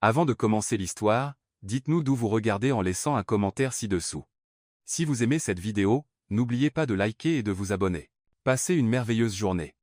Avant de commencer l'histoire, dites-nous d'où vous regardez en laissant un commentaire ci-dessous. Si vous aimez cette vidéo, n'oubliez pas de liker et de vous abonner. Passez une merveilleuse journée.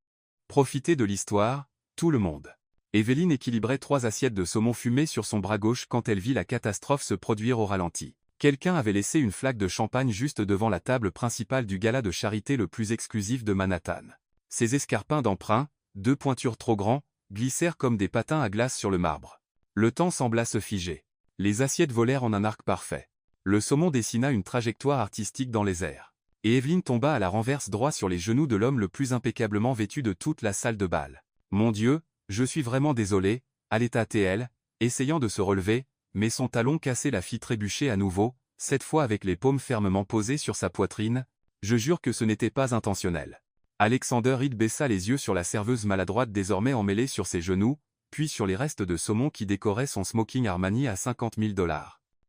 Profitez de l'histoire, tout le monde. Evelyne équilibrait 3 assiettes de saumon fumé sur son bras gauche quand elle vit la catastrophe se produire au ralenti. Quelqu'un avait laissé une flaque de champagne juste devant la table principale du gala de charité le plus exclusif de Manhattan. Ces escarpins d'emprunt, 2 pointures trop grands, glissèrent comme des patins à glace sur le marbre. Le temps sembla se figer. Les assiettes volèrent en un arc parfait. Le saumon dessina une trajectoire artistique dans les airs. Et Evelyne tomba à la renverse droit sur les genoux de l'homme le plus impeccablement vêtu de toute la salle de bal. « Mon Dieu, je suis vraiment désolé » allait-elle, essayant de se relever, mais son talon cassé la fit trébucher à nouveau, cette fois avec les paumes fermement posées sur sa poitrine. « Je jure que ce n'était pas intentionnel. » Alexander Reed baissa les yeux sur la serveuse maladroite désormais emmêlée sur ses genoux, puis sur les restes de saumon qui décoraient son smoking Armani à 50 000 $.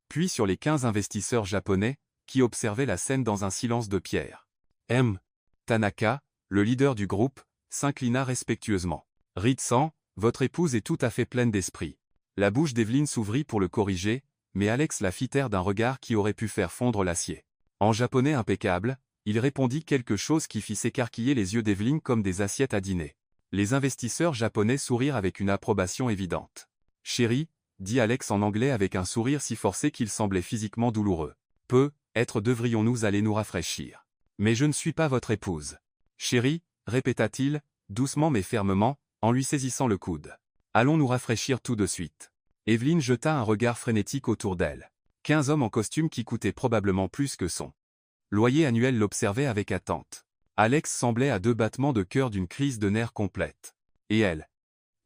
Puis sur les 15 investisseurs japonais, qui observaient la scène dans un silence de pierre. Tanaka, le leader du groupe, s'inclina respectueusement. « Reed-san, votre épouse est tout à fait pleine d'esprit. » La bouche d'Evelyne s'ouvrit pour le corriger, mais Alex la fit taire d'un regard qui aurait pu faire fondre l'acier. En japonais impeccable, il répondit quelque chose qui fit s'écarquiller les yeux d'Evelyne comme des assiettes à dîner. Les investisseurs japonais sourirent avec une approbation évidente. « Chérie » dit Alex en anglais avec un sourire si forcé qu'il semblait physiquement douloureux. « Devrions-nous aller nous rafraîchir. Mais je ne suis pas votre épouse. »« Chérie » répéta-t-il, doucement mais fermement, en lui saisissant le coude. « Allons nous rafraîchir tout de suite. » Evelyne jeta un regard frénétique autour d'elle. 15 hommes en costume qui coûtaient probablement plus que son loyer annuel l'observaient avec attente. Alex semblait à 2 battements de cœur d'une crise de nerfs complète. Et elle?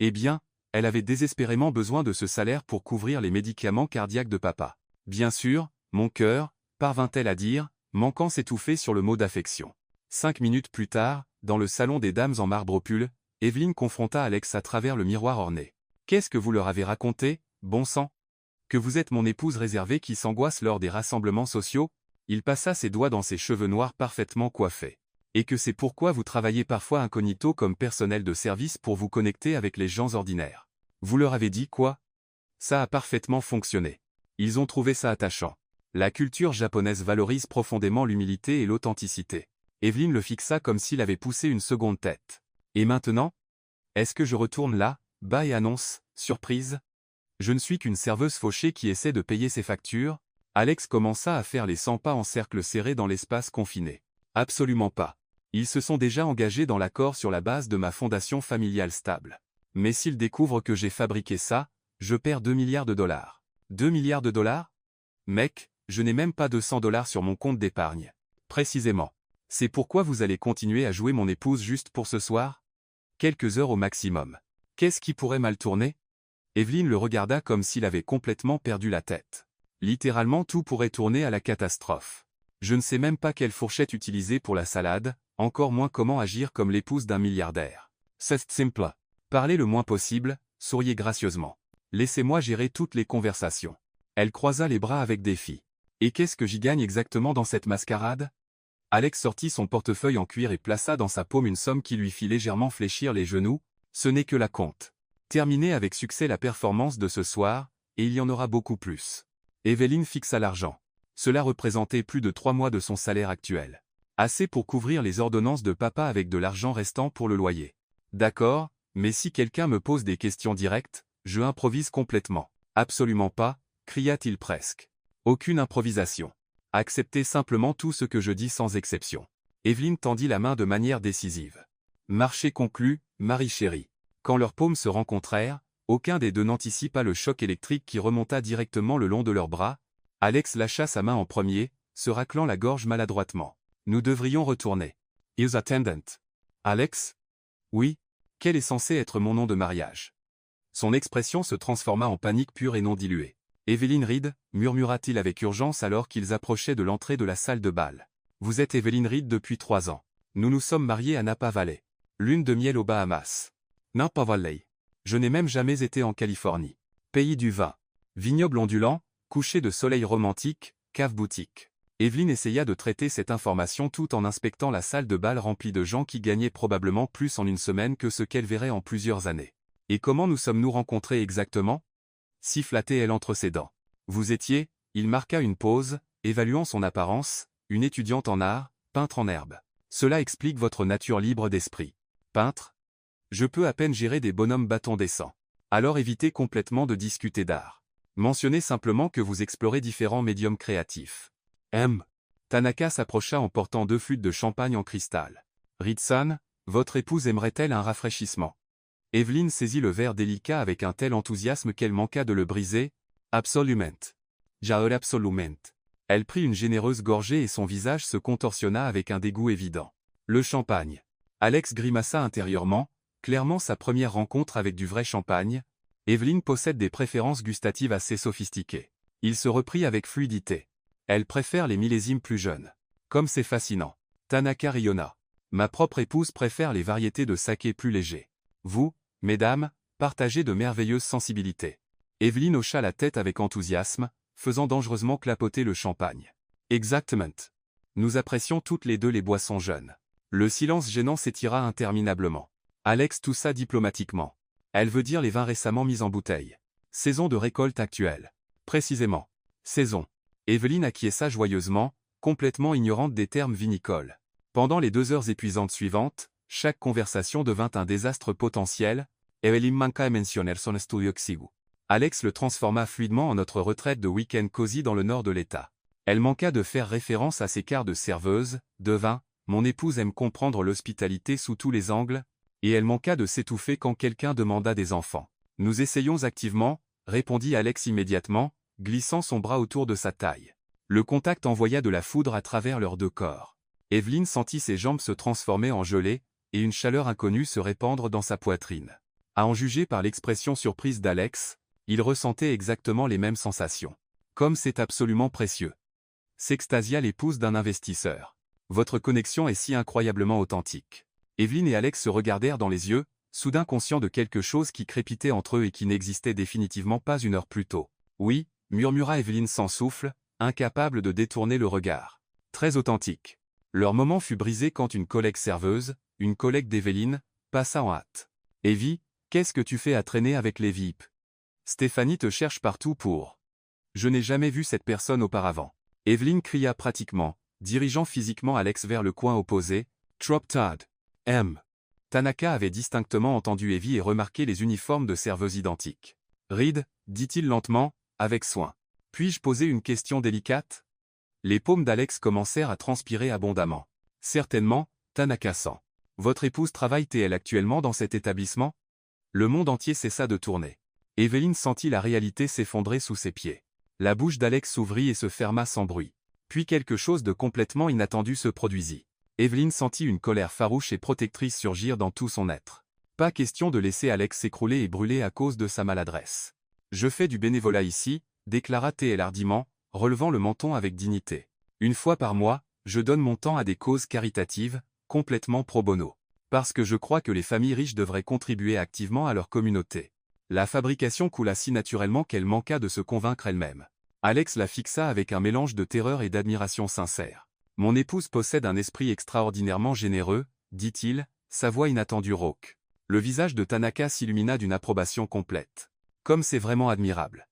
Eh bien, elle avait désespérément besoin de ce salaire pour couvrir les médicaments cardiaques de papa. « Bien sûr, mon cœur », parvint-elle à dire, manquant s'étouffer sur le mot d'affection. 5 minutes plus tard, dans le salon des dames en marbre opule, Evelyne confronta Alex à travers le miroir orné. « Qu'est-ce que vous leur avez raconté, bon sang? Que vous êtes mon épouse réservée qui s'angoisse lors des rassemblements sociaux ?» Il passa ses doigts dans ses cheveux noirs parfaitement coiffés. « Et que c'est pourquoi vous travaillez parfois incognito comme personnel de service pour vous connecter avec les gens ordinaires. Vous leur avez dit quoi? Ça a parfaitement fonctionné. Ils ont trouvé ça attachant. La culture japonaise valorise profondément l'humilité et l'authenticité. » Evelyne le fixa comme s'il avait poussé une seconde tête. « Et maintenant? Est-ce que je retourne là, bas et annonce, surprise? Je ne suis qu'une serveuse fauchée qui essaie de payer ses factures ?» Alex commença à faire les 100 pas en cercle serré dans l'espace confiné. « Absolument pas. Ils se sont déjà engagés dans l'accord sur la base de ma fondation familiale stable. Mais s'ils découvrent que j'ai fabriqué ça, je perds 2 milliards de dollars. » 2 milliards de dollars? Mec, je n'ai même pas 200 $ sur mon compte d'épargne. Précisément. C'est pourquoi vous allez continuer à jouer mon épouse juste pour ce soir? Quelques heures au maximum. Qu'est-ce qui pourrait mal tourner? Evelyne le regarda comme s'il avait complètement perdu la tête. Littéralement tout pourrait tourner à la catastrophe. Je ne sais même pas quelle fourchette utiliser pour la salade, encore moins comment agir comme l'épouse d'un milliardaire. C'est simple. Parlez le moins possible, souriez gracieusement. Laissez-moi gérer toutes les conversations. Elle croisa les bras avec défi. Et qu'est-ce que j'y gagne exactement dans cette mascarade? Alex sortit son portefeuille en cuir et plaça dans sa paume une somme qui lui fit légèrement fléchir les genoux. Ce n'est que la compte. Terminez avec succès la performance de ce soir, et il y en aura beaucoup plus. Evelyne fixa l'argent. Cela représentait plus de 3 mois de son salaire actuel. Assez pour couvrir les ordonnances de papa avec de l'argent restant pour le loyer. D'accord, mais si quelqu'un me pose des questions directes, je improvise complètement. Absolument pas, cria-t-il presque. Aucune improvisation. Acceptez simplement tout ce que je dis sans exception. Evelyne tendit la main de manière décisive. Marché conclu, Marie chérie. Quand leurs paumes se rencontrèrent, aucun des deux n'anticipa le choc électrique qui remonta directement le long de leurs bras. Alex lâcha sa main en premier, se raclant la gorge maladroitement. Nous devrions retourner. Is attendant. Alex? Oui. Quel est censé être mon nom de mariage? Son expression se transforma en panique pure et non diluée. Evelyne Reed, murmura-t-il avec urgence alors qu'ils approchaient de l'entrée de la salle de bal. Vous êtes Evelyne Reed depuis 3 ans. Nous nous sommes mariés à Napa Valley. Lune de miel aux Bahamas. Napa Valley. Je n'ai même jamais été en Californie. Pays du vin. Vignoble ondulant, coucher de soleil romantique, cave boutique. Evelyne essaya de traiter cette information tout en inspectant la salle de bal remplie de gens qui gagnaient probablement plus en une semaine que ce qu'elle verrait en plusieurs années. Et comment nous sommes-nous rencontrés exactement? Si flattait-elle entre ses dents. Vous étiez, il marqua une pause, évaluant son apparence, une étudiante en art, peintre en herbe. Cela explique votre nature libre d'esprit. Peintre? Je peux à peine gérer des bonhommes bâtons décents. Alors évitez complètement de discuter d'art. Mentionnez simplement que vous explorez différents médiums créatifs. M. Tanaka s'approcha en portant 2 flûtes de champagne en cristal. Ritson, votre épouse aimerait-elle un rafraîchissement? Evelyne saisit le verre délicat avec un tel enthousiasme qu'elle manqua de le briser. Absolument. Jael absolument. Elle prit une généreuse gorgée et son visage se contorsionna avec un dégoût évident. Le champagne. Alex grimaça intérieurement, clairement sa première rencontre avec du vrai champagne. Evelyne possède des préférences gustatives assez sophistiquées. Il se reprit avec fluidité. Elle préfère les millésimes plus jeunes. Comme c'est fascinant. Tanaka rayonna. Ma propre épouse préfère les variétés de saké plus légers. Vous, mesdames, partagez de merveilleuses sensibilités. Evelyne hocha la tête avec enthousiasme, faisant dangereusement clapoter le champagne. Exactement. Nous apprécions toutes les deux les boissons jeunes. Le silence gênant s'étira interminablement. Alex toussa diplomatiquement. Elle veut dire les vins récemment mis en bouteille. Saison de récolte actuelle. Précisément. Saison. Evelyne acquiesça joyeusement, complètement ignorante des termes vinicoles. Pendant les 2 heures épuisantes suivantes, chaque conversation devint un désastre potentiel. Evelyne manqua a mencionar son estudio xigu. Alex le transforma fluidement en notre retraite de week-end cosy dans le nord de l'État. Elle manqua de faire référence à ses quarts de serveuse, de vin, mon épouse aime comprendre l'hospitalité sous tous les angles, et elle manqua de s'étouffer quand quelqu'un demanda des enfants. Nous essayons activement, répondit Alex immédiatement, glissant son bras autour de sa taille. Le contact envoya de la foudre à travers leurs 2 corps. Evelyne sentit ses jambes se transformer en gelée, et une chaleur inconnue se répandre dans sa poitrine. À en juger par l'expression surprise d'Alex, il ressentait exactement les mêmes sensations. Comme c'est absolument précieux. S'extasia l'épouse d'un investisseur. Votre connexion est si incroyablement authentique. Evelyne et Alex se regardèrent dans les yeux, soudain conscients de quelque chose qui crépitait entre eux et qui n'existait définitivement pas 1 heure plus tôt. Oui, murmura Evelyne sans souffle, incapable de détourner le regard. Très authentique. Leur moment fut brisé quand une collègue serveuse, une collègue d'Evelyne, passa en hâte. Evie, qu'est-ce que tu fais à traîner avec les VIP? Stéphanie te cherche partout pour. Je n'ai jamais vu cette personne auparavant. Evelyne cria pratiquement, dirigeant physiquement Alex vers le coin opposé. Drop Todd. M. Tanaka avait distinctement entendu Evie et remarqué les uniformes de serveuses identiques. Reed, dit-il lentement, avec soin. Puis-je poser une question délicate? Les paumes d'Alex commencèrent à transpirer abondamment. Certainement, Tanaka-san. Votre épouse travaille-t-elle actuellement dans cet établissement? Le monde entier cessa de tourner. Evelyne sentit la réalité s'effondrer sous ses pieds. La bouche d'Alex s'ouvrit et se ferma sans bruit. Puis quelque chose de complètement inattendu se produisit. Evelyne sentit une colère farouche et protectrice surgir dans tout son être. Pas question de laisser Alex s'écrouler et brûler à cause de sa maladresse. Je fais du bénévolat ici, déclara T.L. hardiment, relevant le menton avec dignité. 1 fois par mois, je donne mon temps à des causes caritatives, complètement pro bono. Parce que je crois que les familles riches devraient contribuer activement à leur communauté. La fabrication coula si naturellement qu'elle manqua de se convaincre elle-même. Alex la fixa avec un mélange de terreur et d'admiration sincère. Mon épouse possède un esprit extraordinairement généreux, dit-il, sa voix inattendue rauque. Le visage de Tanaka s'illumina d'une approbation complète. Comme c'est vraiment admirable.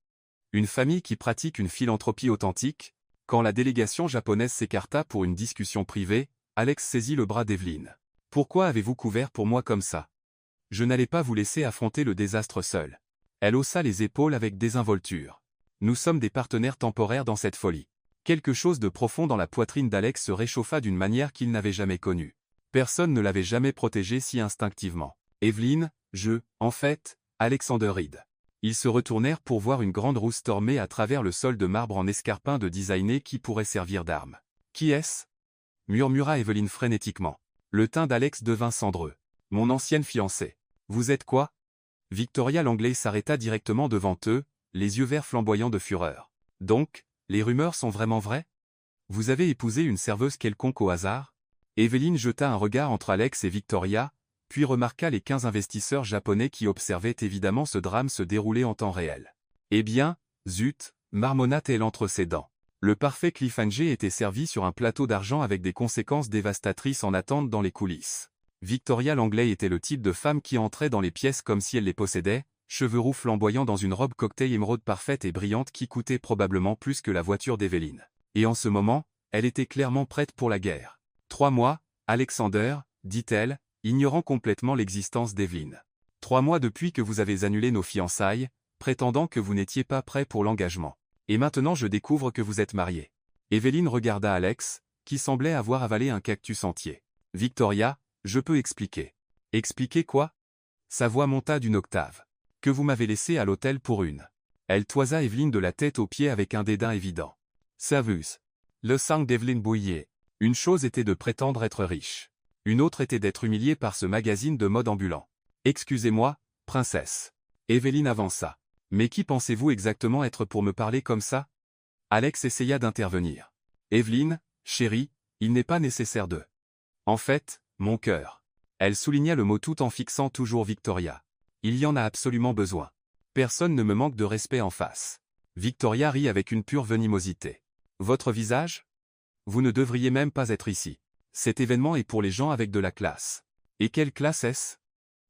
Une famille qui pratique une philanthropie authentique. Quand la délégation japonaise s'écarta pour une discussion privée, Alex saisit le bras d'Evelyne. Pourquoi avez-vous couvert pour moi comme ça? Je n'allais pas vous laisser affronter le désastre seul. Elle haussa les épaules avec désinvolture. Nous sommes des partenaires temporaires dans cette folie. Quelque chose de profond dans la poitrine d'Alex se réchauffa d'une manière qu'il n'avait jamais connue. Personne ne l'avait jamais protégé si instinctivement. Evelyne, en fait, Alexander Reed. Ils se retournèrent pour voir une grande roue stormer à travers le sol de marbre en escarpin de designé qui pourrait servir d'arme. Qui est-ce? Murmura Evelyne frénétiquement. Le teint d'Alex devint cendreux. Mon ancienne fiancée. Vous êtes quoi? Victoria Langley s'arrêta directement devant eux, les yeux verts flamboyants de fureur. Donc, les rumeurs sont vraiment vraies? Vous avez épousé une serveuse quelconque au hasard? Evelyne jeta un regard entre Alex et Victoria, puis remarqua les 15 investisseurs japonais qui observaient évidemment ce drame se dérouler en temps réel. Eh bien, zut, marmonna-t-elle entre ses dents. Le parfait cliffhanger était servi sur un plateau d'argent avec des conséquences dévastatrices en attente dans les coulisses. Victoria Langley était le type de femme qui entrait dans les pièces comme si elle les possédait, cheveux roux flamboyants dans une robe cocktail émeraude parfaite et brillante qui coûtait probablement plus que la voiture d'Eveline. Et en ce moment, elle était clairement prête pour la guerre. 3 mois, Alexander, dit-elle, ignorant complètement l'existence d'Eveline. 3 mois depuis que vous avez annulé nos fiançailles, prétendant que vous n'étiez pas prêt pour l'engagement. Et maintenant je découvre que vous êtes marié. Eveline regarda Alex, qui semblait avoir avalé un cactus entier. Victoria, je peux expliquer. Expliquer quoi? Sa voix monta d'une octave. Que vous m'avez laissé à l'hôtel pour une. Elle toisa Eveline de la tête aux pieds avec un dédain évident. Serveuse. Le sang d'Eveline bouillait. Une chose était de prétendre être riche. Une autre était d'être humiliée par ce magazine de mode ambulant. Excusez-moi, princesse. Eveline avança. Mais qui pensez-vous exactement être pour me parler comme ça? Alex essaya d'intervenir. Eveline, chérie, il n'est pas nécessaire de. En fait, mon cœur. Elle souligna le mot tout en fixant toujours Victoria. Il y en a absolument besoin. Personne ne me manque de respect en face. Victoria rit avec une pure venimosité. Votre visage? Vous ne devriez même pas être ici. Cet événement est pour les gens avec de la classe. Et quelle classe est-ce?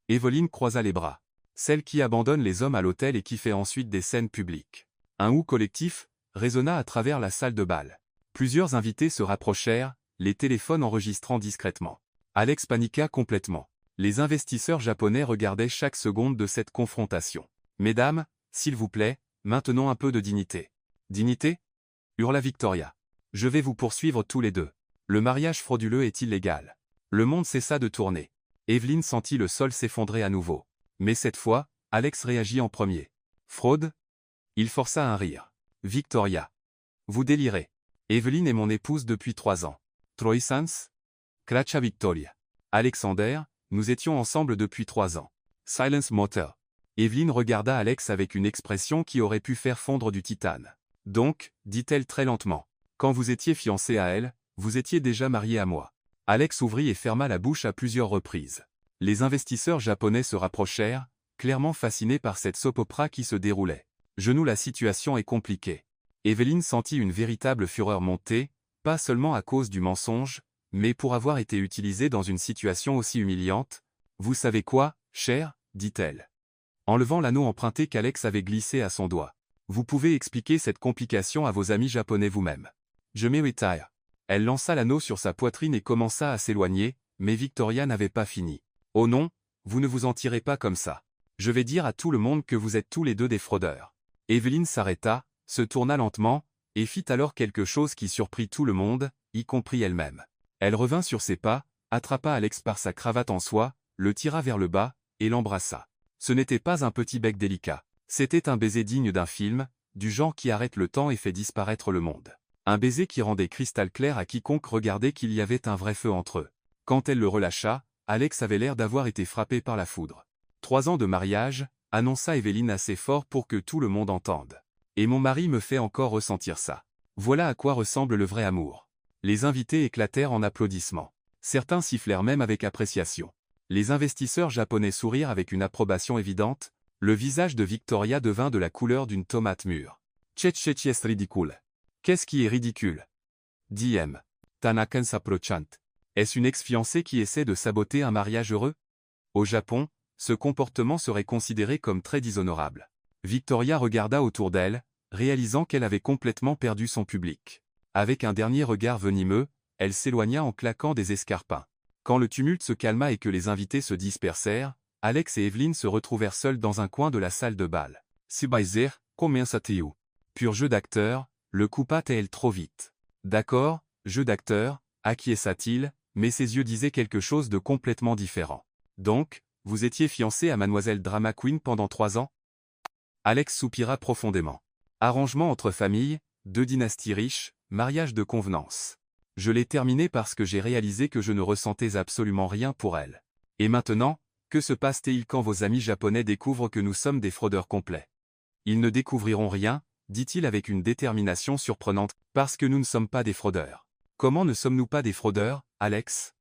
Eveline croisa les bras. Celle qui abandonne les hommes à l'hôtel et qui fait ensuite des scènes publiques. Un ou collectif résonna à travers la salle de bal. Plusieurs invités se rapprochèrent, les téléphones enregistrant discrètement. Alex paniqua complètement. Les investisseurs japonais regardaient chaque seconde de cette confrontation. Mesdames, s'il vous plaît, maintenant un peu de dignité. Dignité? Hurla Victoria. Je vais vous poursuivre tous les deux. Le mariage frauduleux est illégal. Le monde cessa de tourner. Eveline sentit le sol s'effondrer à nouveau. Mais cette fois, Alex réagit en premier. Fraude? Il força un rire. Victoria. Vous délirez. Eveline est mon épouse depuis 3 ans. Troisans? Cracha Victoria. Alexander, nous étions ensemble depuis 3 ans. Silence motor. Eveline regarda Alex avec une expression qui aurait pu faire fondre du titane. Donc, dit-elle très lentement, quand vous étiez fiancé à elle, vous étiez déjà marié à moi. Alex ouvrit et ferma la bouche à plusieurs reprises. Les investisseurs japonais se rapprochèrent, clairement fascinés par cette soap opera qui se déroulait. Genou, la situation est compliquée. Eveline sentit une véritable fureur monter, pas seulement à cause du mensonge, mais pour avoir été utilisée dans une situation aussi humiliante. Vous savez quoi, cher, dit-elle. Enlevant l'anneau emprunté qu'Alex avait glissé à son doigt. Vous pouvez expliquer cette complication à vos amis japonais vous-même. Je me retire. Elle lança l'anneau sur sa poitrine et commença à s'éloigner, mais Victoria n'avait pas fini. Oh non, vous ne vous en tirez pas comme ça. Je vais dire à tout le monde que vous êtes tous les deux des fraudeurs. Eveline s'arrêta, se tourna lentement, et fit alors quelque chose qui surprit tout le monde, y compris elle-même. Elle revint sur ses pas, attrapa Alex par sa cravate en soie, le tira vers le bas, et l'embrassa. Ce n'était pas un petit bec délicat. C'était un baiser digne d'un film, du genre qui arrête le temps et fait disparaître le monde. Un baiser qui rendait cristal clair à quiconque regardait qu'il y avait un vrai feu entre eux. Quand elle le relâcha, Alex avait l'air d'avoir été frappé par la foudre. 3 ans de mariage, annonça Eveline assez fort pour que tout le monde entende. Et mon mari me fait encore ressentir ça. Voilà à quoi ressemble le vrai amour. Les invités éclatèrent en applaudissements. Certains sifflèrent même avec appréciation. Les investisseurs japonais sourirent avec une approbation évidente. Le visage de Victoria devint de la couleur d'une tomate mûre. Tchetchetchi est ridicule. Qu'est-ce qui est ridicule? Dit M. Tanakan s'approchant. Est-ce une ex-fiancée qui essaie de saboter un mariage heureux? Au Japon, ce comportement serait considéré comme très dishonorable. Victoria regarda autour d'elle, réalisant qu'elle avait complètement perdu son public. Avec un dernier regard venimeux, elle s'éloigna en claquant des escarpins. Quand le tumulte se calma et que les invités se dispersèrent, Alex et Eveline se retrouvèrent seuls dans un coin de la salle de bal. Sibaizer, combien ça t'est où? Pur jeu d'acteur, le coupa-t-elle trop vite. D'accord, jeu d'acteur, acquiesça-t-il, mais ses yeux disaient quelque chose de complètement différent. Donc, vous étiez fiancé à Mademoiselle Drama Queen pendant 3 ans? Alex soupira profondément. Arrangement entre familles, 2 dynasties riches, mariage de convenance. Je l'ai terminé parce que j'ai réalisé que je ne ressentais absolument rien pour elle. Et maintenant, que se passe-t-il quand vos amis japonais découvrent que nous sommes des fraudeurs complets? Ils ne découvriront rien, dit-il avec une détermination surprenante, parce que nous ne sommes pas des fraudeurs. Comment ne sommes-nous pas des fraudeurs, Alex?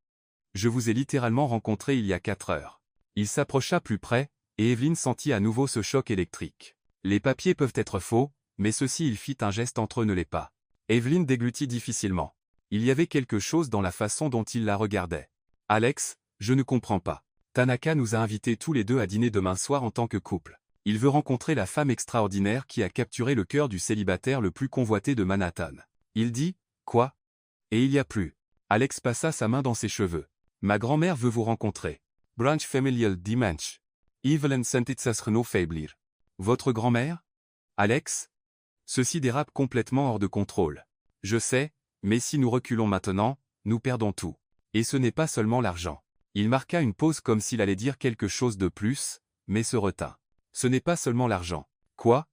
Je vous ai littéralement rencontré il y a 4 heures. Il s'approcha plus près, et Eveline sentit à nouveau ce choc électrique. Les papiers peuvent être faux, mais ceci il fit un geste entre eux ne l'est pas. Eveline déglutit difficilement. Il y avait quelque chose dans la façon dont il la regardait. Alex, je ne comprends pas. Tanaka nous a invités tous les deux à dîner demain soir en tant que couple. Il veut rencontrer la femme extraordinaire qui a capturé le cœur du célibataire le plus convoité de Manhattan. Il dit « Quoi ?» Et il y a plus. Alex passa sa main dans ses cheveux. « Ma grand-mère veut vous rencontrer. Branch familial dimanche. Evelyn Sentitzas Faiblir. » Votre grand-mère? Alex? Ceci dérape complètement hors de contrôle. Je sais, mais si nous reculons maintenant, nous perdons tout. Et ce n'est pas seulement l'argent. Il marqua une pause comme s'il allait dire quelque chose de plus, mais se retint. Ce n'est pas seulement l'argent. Quoi?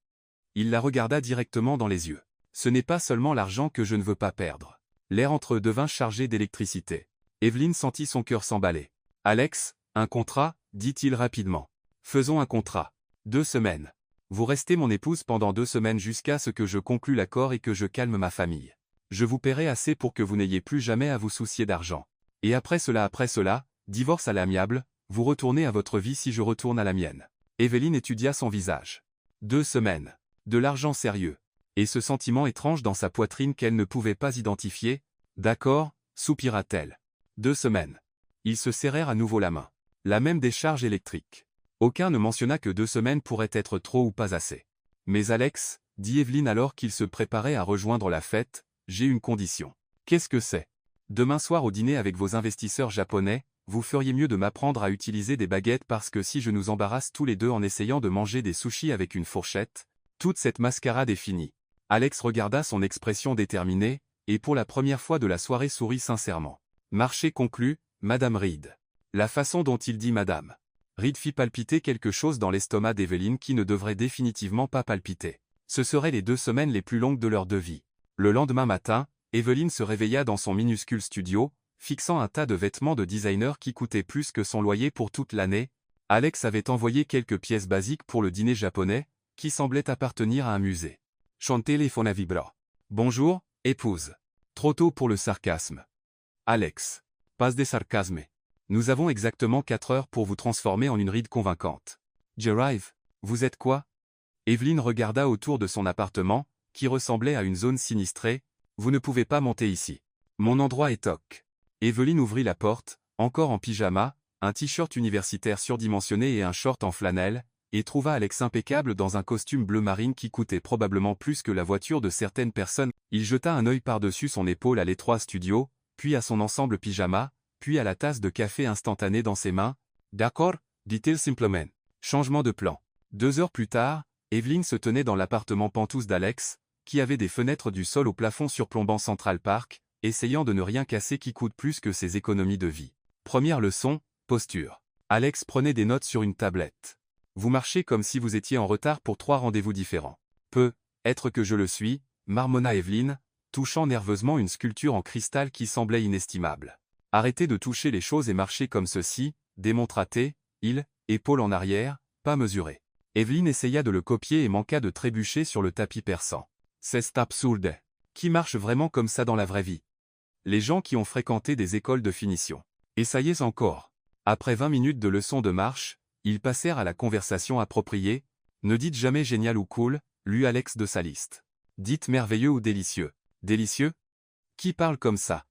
Il la regarda directement dans les yeux. Ce n'est pas seulement l'argent que je ne veux pas perdre. L'air entre eux devint chargé d'électricité. Evelyne sentit son cœur s'emballer. Alex, un contrat, dit-il rapidement. Faisons un contrat. 2 semaines. Vous restez mon épouse pendant 2 semaines jusqu'à ce que je conclue l'accord et que je calme ma famille. Je vous paierai assez pour que vous n'ayez plus jamais à vous soucier d'argent. Et après cela, divorce à l'amiable, vous retournez à votre vie si je retourne à la mienne. Evelyne étudia son visage. 2 semaines. De l'argent sérieux. Et ce sentiment étrange dans sa poitrine qu'elle ne pouvait pas identifier. D'accord, soupira-t-elle. 2 semaines. Ils se serrèrent à nouveau la main. La même décharge électrique. Aucun ne mentionna que 2 semaines pourraient être trop ou pas assez. Mais Alex, dit Evelyne alors qu'il se préparait à rejoindre la fête, j'ai une condition. Qu'est-ce que c'est? Demain soir au dîner avec vos investisseurs japonais, vous feriez mieux de m'apprendre à utiliser des baguettes parce que si je nous embarrasse tous les deux en essayant de manger des sushis avec une fourchette, toute cette mascarade est finie. Alex regarda son expression déterminée, et pour la première fois de la soirée sourit sincèrement. Marché conclu, Madame Reed. La façon dont il dit Madame Reed fit palpiter quelque chose dans l'estomac d'Evelyne qui ne devrait définitivement pas palpiter. Ce seraient les 2 semaines les plus longues de leur vie. Le lendemain matin, Evelyne se réveilla dans son minuscule studio, fixant un tas de vêtements de designer qui coûtaient plus que son loyer pour toute l'année. Alex avait envoyé quelques pièces basiques pour le dîner japonais, qui semblait appartenir à un musée. Son téléphone vibra. Bonjour, épouse. Trop tôt pour le sarcasme. Alex. Pas de sarcasme. Nous avons exactement 4 heures pour vous transformer en une Reed convaincante. J'arrive. Vous êtes quoi? Evelyne regarda autour de son appartement, qui ressemblait à une zone sinistrée. Vous ne pouvez pas monter ici. Mon endroit est toc. Evelyne ouvrit la porte, encore en pyjama, un t-shirt universitaire surdimensionné et un short en flanelle, et trouva Alex impeccable dans un costume bleu marine qui coûtait probablement plus que la voiture de certaines personnes. Il jeta un œil par-dessus son épaule à l'étroit studio, puis à son ensemble pyjama, puis à la tasse de café instantanée dans ses mains. D'accord, dit-il simplement. Changement de plan. 2 heures plus tard, Evelyne se tenait dans l'appartement pantouse d'Alex, qui avait des fenêtres du sol au plafond surplombant Central Park, essayant de ne rien casser qui coûte plus que ses économies de vie. Première leçon, posture. Alex prenait des notes sur une tablette. Vous marchez comme si vous étiez en retard pour 3 rendez-vous différents. Être que je le suis, marmonna Evelyne, touchant nerveusement une sculpture en cristal qui semblait inestimable. Arrêtez de toucher les choses et marchez comme ceci, démontra-t-il, épaule en arrière, pas mesuré. Evelyne essaya de le copier et manqua de trébucher sur le tapis perçant. C'est absurde. Qui marche vraiment comme ça dans la vraie vie? Les gens qui ont fréquenté des écoles de finition. Essayez encore. Après 20 minutes de leçons de marche, ils passèrent à la conversation appropriée. Ne dites jamais génial ou cool, lut Alex de sa liste. Dites merveilleux ou délicieux. Délicieux? Qui parle comme ça?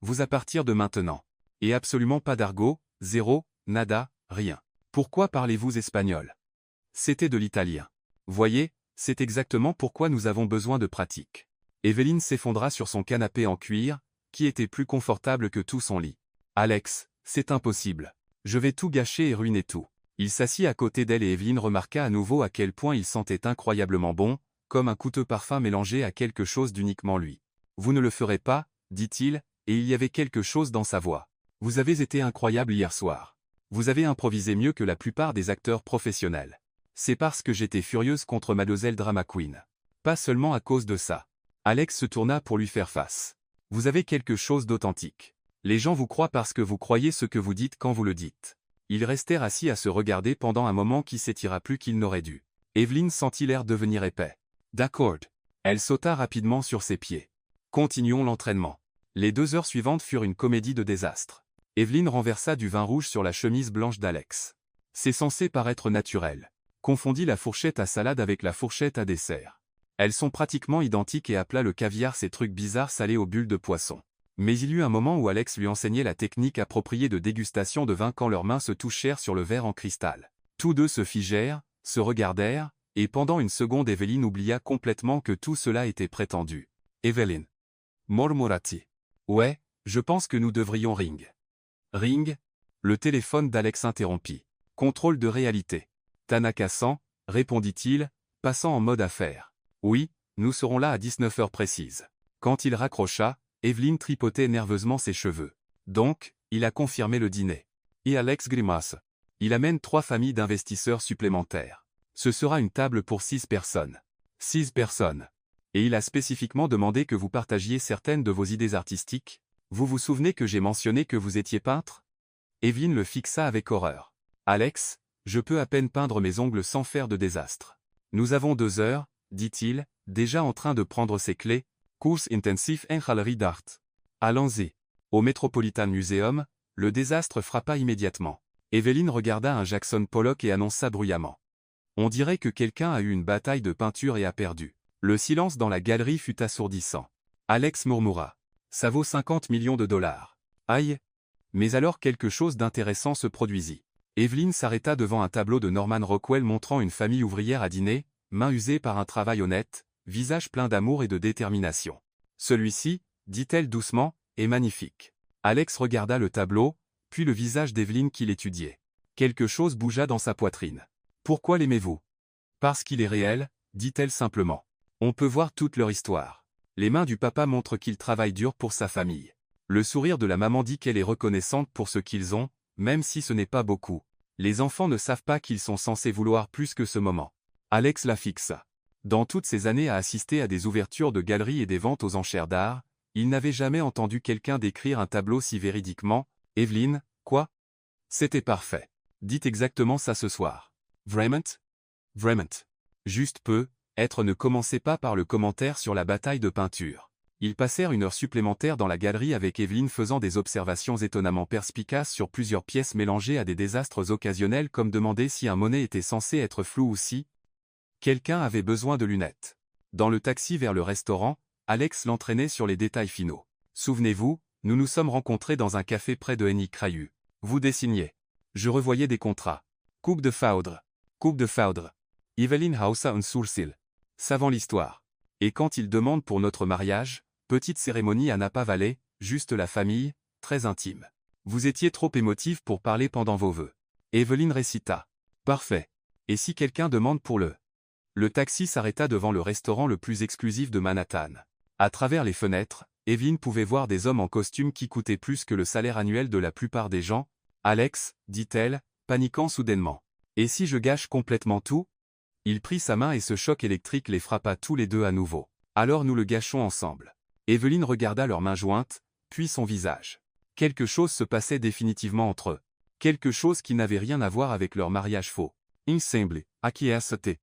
Vous à partir de maintenant. Et absolument pas d'argot, zéro, nada, rien. Pourquoi parlez-vous espagnol? C'était de l'italien. Voyez, c'est exactement pourquoi nous avons besoin de pratique. Evelyne s'effondra sur son canapé en cuir, qui était plus confortable que tout son lit. Alex, c'est impossible. Je vais tout gâcher et ruiner tout. Il s'assit à côté d'elle et Evelyne remarqua à nouveau à quel point il sentait incroyablement bon, comme un coûteux parfum mélangé à quelque chose d'uniquement lui. Vous ne le ferez pas, dit-il, et il y avait quelque chose dans sa voix. Vous avez été incroyable hier soir. Vous avez improvisé mieux que la plupart des acteurs professionnels. C'est parce que j'étais furieuse contre Mademoiselle Drama Queen. Pas seulement à cause de ça. Alex se tourna pour lui faire face. Vous avez quelque chose d'authentique. Les gens vous croient parce que vous croyez ce que vous dites quand vous le dites. Ils restèrent assis à se regarder pendant un moment qui s'étira plus qu'il n'aurait dû. Evelyne sentit l'air devenir épais. D'accord. Elle sauta rapidement sur ses pieds. Continuons l'entraînement. Les 2 heures suivantes furent une comédie de désastre. Evelyne renversa du vin rouge sur la chemise blanche d'Alex. C'est censé paraître naturel. Confondit la fourchette à salade avec la fourchette à dessert. Elles sont pratiquement identiques et appela le caviar ces trucs bizarres salés aux bulles de poisson. Mais il y eut un moment où Alex lui enseignait la technique appropriée de dégustation de vin quand leurs mains se touchèrent sur le verre en cristal. Tous deux se figèrent, se regardèrent, et pendant une seconde Evelyn oublia complètement que tout cela était prétendu. Evelyn. Murmura-t-il. Ouais, je pense que nous devrions ring. Ring? Le téléphone d'Alex interrompit. Contrôle de réalité. Tanaka-san, répondit-il, passant en mode affaire. Oui, nous serons là à 19 heures précises. Quand il raccrocha, Evelyn tripotait nerveusement ses cheveux. Donc, il a confirmé le dîner. Et Alex grimace. Il amène 3 familles d'investisseurs supplémentaires. Ce sera une table pour 6 personnes. 6 personnes. Et il a spécifiquement demandé que vous partagiez certaines de vos idées artistiques. Vous vous souvenez que j'ai mentionné que vous étiez peintre? Evelyn le fixa avec horreur. Alex, je peux à peine peindre mes ongles sans faire de désastre. Nous avons 2 heures, dit-il, déjà en train de prendre ses clés. Course intensif en galerie d'art. Allons-y. Au Metropolitan Museum, le désastre frappa immédiatement. Evelyn regarda un Jackson Pollock et annonça bruyamment. On dirait que quelqu'un a eu une bataille de peinture et a perdu. Le silence dans la galerie fut assourdissant. Alex murmura. Ça vaut 50 millions de dollars. Aïe. Mais alors quelque chose d'intéressant se produisit. Evelyn s'arrêta devant un tableau de Norman Rockwell montrant une famille ouvrière à dîner, mains usées par un travail honnête, visage plein d'amour et de détermination. Celui-ci, dit-elle doucement, est magnifique. Alex regarda le tableau, puis le visage d'Evelyn qu'il étudiait. Quelque chose bougea dans sa poitrine. Pourquoi l'aimez-vous? Parce qu'il est réel, dit-elle simplement. On peut voir toute leur histoire. Les mains du papa montrent qu'il travaille dur pour sa famille. Le sourire de la maman dit qu'elle est reconnaissante pour ce qu'ils ont, même si ce n'est pas beaucoup. Les enfants ne savent pas qu'ils sont censés vouloir plus que ce moment. Alex la fixa. Dans toutes ces années à assister à des ouvertures de galeries et des ventes aux enchères d'art, il n'avait jamais entendu quelqu'un décrire un tableau si véridiquement. Evelyn, quoi? C'était parfait. Dites exactement ça ce soir. Vraiment? Vraiment. Juste peu, être ne commençait pas par le commentaire sur la bataille de peinture. Ils passèrent 1 heure supplémentaire dans la galerie avec Evelyn faisant des observations étonnamment perspicaces sur plusieurs pièces mélangées à des désastres occasionnels comme demander si un Monet était censé être flou ou si quelqu'un avait besoin de lunettes. Dans le taxi vers le restaurant, Alex l'entraînait sur les détails finaux. Souvenez-vous, nous nous sommes rencontrés dans un café près de Henny Crayu. Vous dessiniez. Je revoyais des contrats. Coupe de foudre. Coupe de foudre. Evelyn haussa un sourcil. Savant l'histoire. Et quand il demande pour notre mariage, petite cérémonie à Napa Valley, juste la famille, très intime. Vous étiez trop émotif pour parler pendant vos vœux. Evelyn récita. Parfait. Et si quelqu'un demande pour le... Le taxi s'arrêta devant le restaurant le plus exclusif de Manhattan. À travers les fenêtres, Evelyn pouvait voir des hommes en costume qui coûtaient plus que le salaire annuel de la plupart des gens. Alex, dit-elle, paniquant soudainement. Et si je gâche complètement tout? Il prit sa main et ce choc électrique les frappa tous les deux à nouveau. Alors nous le gâchons ensemble. Evelyn regarda leurs mains jointes, puis son visage. Quelque chose se passait définitivement entre eux. Quelque chose qui n'avait rien à voir avec leur mariage faux. Ensemble, acquiescete.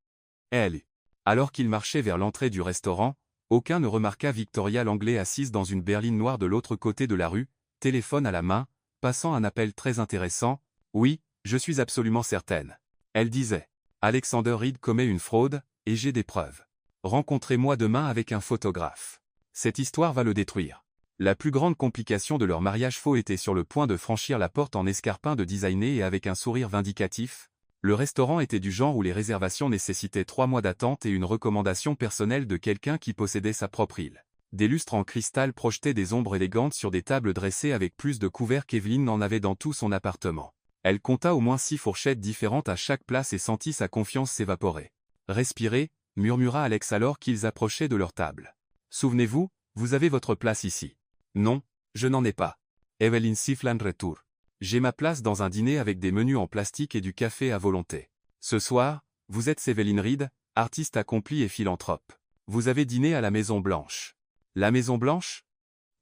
Elle. Alors qu'ils marchaient vers l'entrée du restaurant, aucun ne remarqua Victoria Langlais assise dans une berline noire de l'autre côté de la rue, téléphone à la main, passant un appel très intéressant. Oui, je suis absolument certaine. Elle disait. Alexander Reed commet une fraude, et j'ai des preuves. Rencontrez-moi demain avec un photographe. Cette histoire va le détruire. La plus grande complication de leur mariage faux était sur le point de franchir la porte en escarpin de designer et avec un sourire vindicatif. Le restaurant était du genre où les réservations nécessitaient 3 mois d'attente et une recommandation personnelle de quelqu'un qui possédait sa propre île. Des lustres en cristal projetaient des ombres élégantes sur des tables dressées avec plus de couverts qu'Evelyn n'en avait dans tout son appartement. Elle compta au moins 6 fourchettes différentes à chaque place et sentit sa confiance s'évaporer. « Respirez », murmura Alex alors qu'ils approchaient de leur table. « Souvenez-vous, vous avez votre place ici. »« Non, je n'en ai pas. » Evelyn siffla en retour. « J'ai ma place dans un dîner avec des menus en plastique et du café à volonté. Ce soir, vous êtes Evelyn Reed, artiste accomplie et philanthrope. Vous avez dîné à la Maison Blanche. » « La Maison Blanche ?»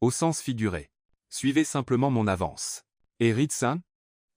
Au sens figuré. Suivez simplement mon avance. « Et Reed-san »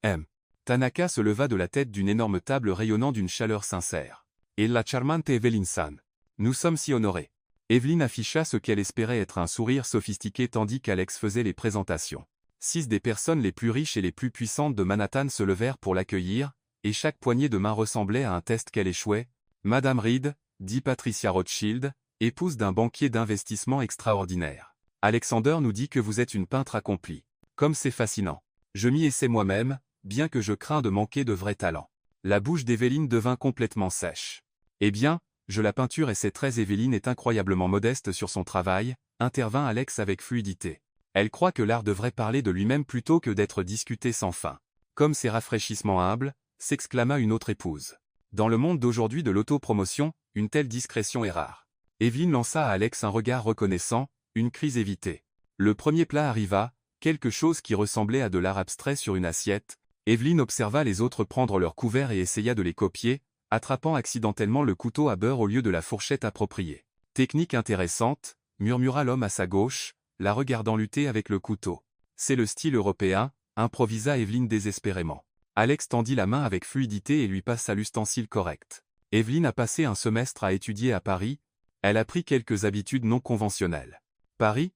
M. Tanaka se leva de la tête d'une énorme table rayonnant d'une chaleur sincère. « Et la charmante Evelyn-san. Nous sommes si honorés. » Evelyn afficha ce qu'elle espérait être un sourire sophistiqué tandis qu'Alex faisait les présentations. 6 des personnes les plus riches et les plus puissantes de Manhattan se levèrent pour l'accueillir, et chaque poignée de main ressemblait à un test qu'elle échouait. « Madame Reed, dit Patricia Rothschild, épouse d'un banquier d'investissement extraordinaire. Alexander nous dit que vous êtes une peintre accomplie. Comme c'est fascinant. Je m'y essaie moi-même, bien que je crains de manquer de vrai talent. La bouche d'Evelyne devint complètement sèche. Eh bien, je la peinture et c'est très Evelyne est incroyablement modeste sur son travail, intervint Alex avec fluidité. Elle croit que l'art devrait parler de lui-même plutôt que d'être discuté sans fin. Comme c'est rafraîchissement humble, s'exclama une autre épouse. Dans le monde d'aujourd'hui de l'autopromotion, une telle discrétion est rare. Evelyne lança à Alex un regard reconnaissant, une crise évitée. Le premier plat arriva, quelque chose qui ressemblait à de l'art abstrait sur une assiette. Evelyne observa les autres prendre leur couvert et essaya de les copier, attrapant accidentellement le couteau à beurre au lieu de la fourchette appropriée. Technique intéressante, murmura l'homme à sa gauche, la regardant lutter avec le couteau. C'est le style européen, improvisa Evelyne désespérément. Alex tendit la main avec fluidité et lui passa l'ustensile correct. Evelyne a passé un semestre à étudier à Paris, elle a pris quelques habitudes non conventionnelles. Paris?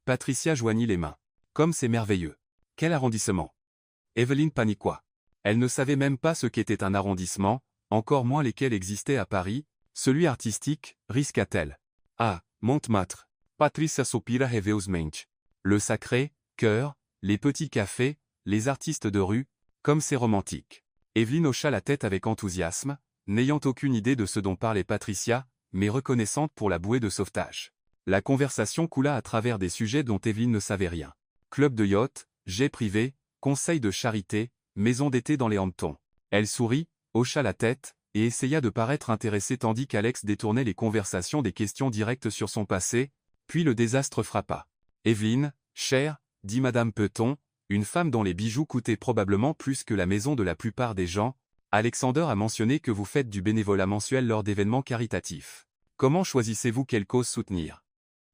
Patricia joignit les mains. Comme c'est merveilleux. Quel arrondissement? Evelyne paniqua. Elle ne savait même pas ce qu'était un arrondissement, encore moins lesquels existaient à Paris. Celui artistique, risqua-t-elle. Ah, Montmartre. Patricia soupira heveusamente. Le sacré, cœur, les petits cafés, les artistes de rue, comme c'est romantique. Evelyne hocha la tête avec enthousiasme, n'ayant aucune idée de ce dont parlait Patricia, mais reconnaissante pour la bouée de sauvetage. La conversation coula à travers des sujets dont Evelyne ne savait rien. Club de yacht, jet privé, conseil de charité, maison d'été dans les Hamptons. Elle sourit, hocha la tête, et essaya de paraître intéressée tandis qu'Alex détournait les conversations des questions directes sur son passé, puis le désastre frappa. Evelyne, chère, dit Madame Peton, une femme dont les bijoux coûtaient probablement plus que la maison de la plupart des gens, Alexander a mentionné que vous faites du bénévolat mensuel lors d'événements caritatifs. Comment choisissez-vous quelle cause soutenir?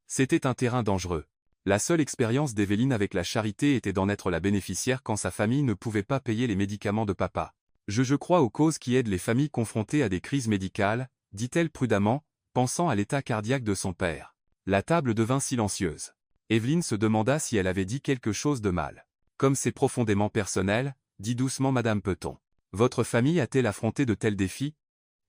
C'était un terrain dangereux. La seule expérience d'Evelyne avec la charité était d'en être la bénéficiaire quand sa famille ne pouvait pas payer les médicaments de papa. Je crois aux causes qui aident les familles confrontées à des crises médicales, dit-elle prudemment, pensant à l'état cardiaque de son père. La table devint silencieuse. Evelyne se demanda si elle avait dit quelque chose de mal. Comme c'est profondément personnel, dit doucement Madame Peton. Votre famille a-t-elle affronté de tels défis?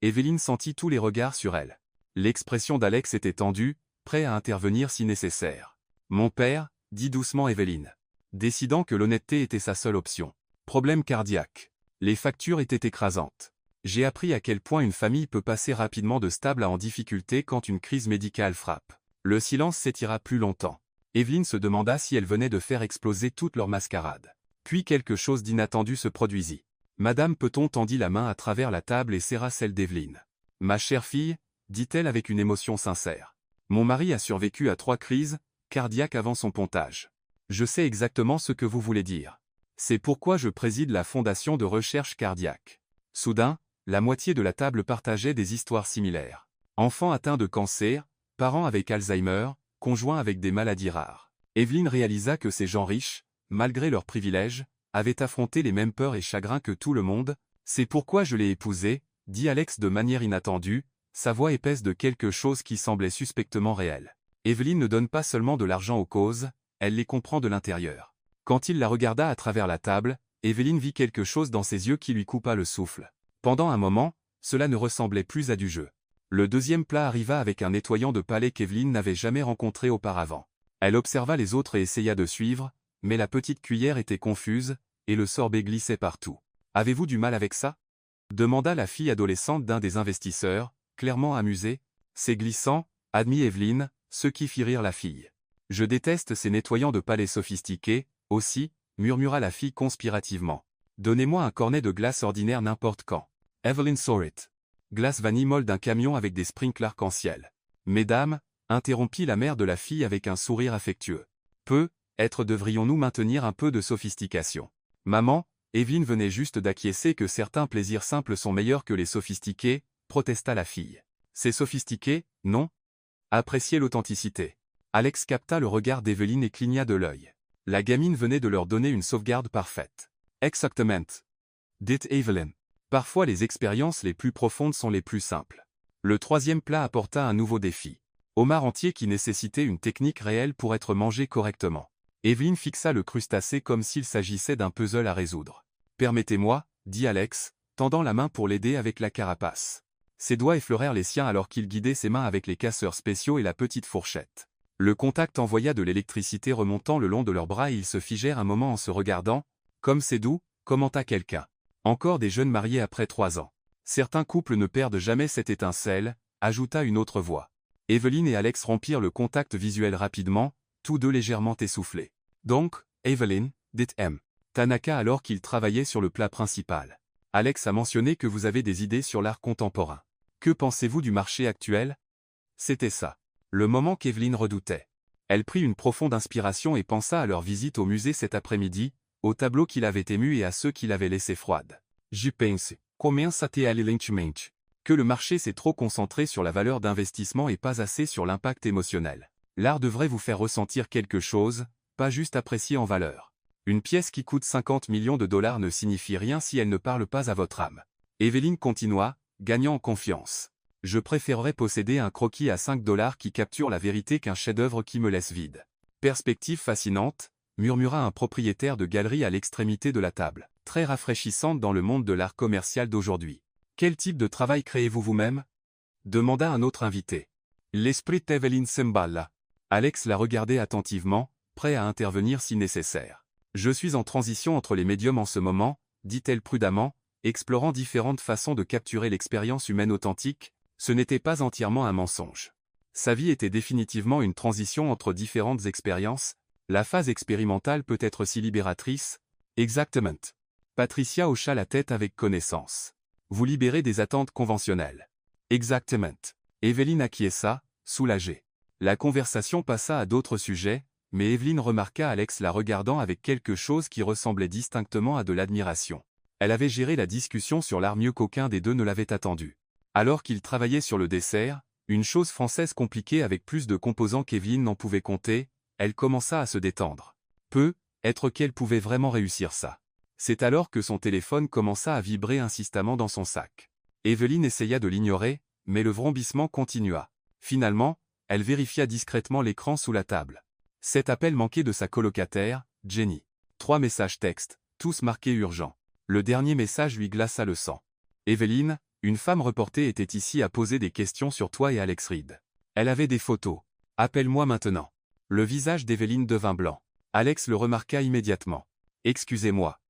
Evelyne sentit tous les regards sur elle. L'expression d'Alex était tendue, prêt à intervenir si nécessaire. Mon père, dit doucement Evelyne. Décidant que l'honnêteté était sa seule option. Problème cardiaque. Les factures étaient écrasantes. J'ai appris à quel point une famille peut passer rapidement de stable à en difficulté quand une crise médicale frappe. Le silence s'étira plus longtemps. Evelyne se demanda si elle venait de faire exploser toute leur mascarade. Puis quelque chose d'inattendu se produisit. Madame Peton tendit la main à travers la table et serra celle d'Evelyne. Ma chère fille, dit-elle avec une émotion sincère. Mon mari a survécu à 3 crises cardiaques avant son pontage. Je sais exactement ce que vous voulez dire. C'est pourquoi je préside la Fondation de recherche cardiaque. Soudain, la moitié de la table partageait des histoires similaires. Enfants atteints de cancer, parents avec Alzheimer, conjoints avec des maladies rares. Evelyne réalisa que ces gens riches, malgré leurs privilèges, avaient affronté les mêmes peurs et chagrins que tout le monde. C'est pourquoi je l'ai épousée, dit Alex de manière inattendue, sa voix épaisse de quelque chose qui semblait suspectement réel. Evelyne ne donne pas seulement de l'argent aux causes, elle les comprend de l'intérieur. Quand il la regarda à travers la table, Evelyne vit quelque chose dans ses yeux qui lui coupa le souffle. Pendant un moment, cela ne ressemblait plus à du jeu. Le deuxième plat arriva avec un nettoyant de palais qu'Evelyne n'avait jamais rencontré auparavant. Elle observa les autres et essaya de suivre, mais la petite cuillère était confuse, et le sorbet glissait partout. « Avez-vous du mal avec ça ?» demanda la fille adolescente d'un des investisseurs, clairement amusée. « C'est glissant, admit Evelyne, ce qui fit rire la fille. « Je déteste ces nettoyants de palais sophistiqués, aussi, murmura la fille conspirativement. « Donnez-moi un cornet de glace ordinaire n'importe quand. » Evelyn saw it. Glace vanille molle d'un camion avec des sprinklers arc-en-ciel. « Mesdames, interrompit la mère de la fille avec un sourire affectueux. Peut-être devrions-nous maintenir un peu de sophistication. Maman, Evelyne venait juste d'acquiescer que certains plaisirs simples sont meilleurs que les sophistiqués, protesta la fille. C'est sophistiqué, non? Appréciez l'authenticité. Alex capta le regard d'Evelyne et cligna de l'œil. La gamine venait de leur donner une sauvegarde parfaite. Exactement. Dit Evelyn. Parfois les expériences les plus profondes sont les plus simples. Le troisième plat apporta un nouveau défi. Homard entier qui nécessitait une technique réelle pour être mangé correctement. Evelyne fixa le crustacé comme s'il s'agissait d'un puzzle à résoudre. « Permettez-moi, dit Alex, tendant la main pour l'aider avec la carapace. Ses doigts effleurèrent les siens alors qu'il guidait ses mains avec les casseurs spéciaux et la petite fourchette. Le contact envoya de l'électricité remontant le long de leurs bras et ils se figèrent un moment en se regardant. « Comme c'est doux », commenta quelqu'un. Encore des jeunes mariés après 3 ans. Certains couples ne perdent jamais cette étincelle, ajouta une autre voix. Evelyn et Alex rompirent le contact visuel rapidement, tous deux légèrement essoufflés. Donc, Evelyn, dit-M. Tanaka alors qu'il travaillait sur le plat principal. Alex a mentionné que vous avez des idées sur l'art contemporain. Que pensez-vous du marché actuel? C'était ça. Le moment qu'Evelyn redoutait. Elle prit une profonde inspiration et pensa à leur visite au musée cet après-midi, aux tableaux qui l'avaient émue et à ceux qui l'avaient laissée froide. Je pense, comienza a aller lentamente, que le marché s'est trop concentré sur la valeur d'investissement et pas assez sur l'impact émotionnel. L'art devrait vous faire ressentir quelque chose, pas juste apprécier en valeur. Une pièce qui coûte 50 millions de dollars ne signifie rien si elle ne parle pas à votre âme. Evelyn continua, gagnant en confiance. Je préférerais posséder un croquis à 5 dollars qui capture la vérité qu'un chef-d'œuvre qui me laisse vide. Perspective fascinante, murmura un propriétaire de galerie à l'extrémité de la table, très rafraîchissante dans le monde de l'art commercial d'aujourd'hui. Quel type de travail créez-vous vous-même? Demanda un autre invité. L'esprit d'Evelyn s'emballa. Alex la regardait attentivement, prêt à intervenir si nécessaire. Je suis en transition entre les médiums en ce moment, dit-elle prudemment, explorant différentes façons de capturer l'expérience humaine authentique. Ce n'était pas entièrement un mensonge. Sa vie était définitivement une transition entre différentes expériences. La phase expérimentale peut être si libératrice. Exactement. Patricia hocha la tête avec connaissance. Vous libérez des attentes conventionnelles. Exactement. Evelyn acquiesça, soulagée. La conversation passa à d'autres sujets, mais Evelyn remarqua Alex la regardant avec quelque chose qui ressemblait distinctement à de l'admiration. Elle avait géré la discussion sur l'art mieux qu'aucun des deux ne l'avait attendu. Alors qu'il travaillait sur le dessert, une chose française compliquée avec plus de composants qu'Evelyn n'en pouvait compter, elle commença à se détendre. Être qu'elle pouvait vraiment réussir ça. C'est alors que son téléphone commença à vibrer insistamment dans son sac. Evelyn essaya de l'ignorer, mais le vrombissement continua. Finalement, elle vérifia discrètement l'écran sous la table. Cet appel manquait de sa colocataire, Jenny. 3 messages textes, tous marqués urgents. Le dernier message lui glaça le sang. Evelyn, une femme reportée était ici à poser des questions sur toi et Alex Reed. Elle avait des photos. Appelle-moi maintenant. Le visage d'Evelyn devint blanc. Alex le remarqua immédiatement. Excusez-moi.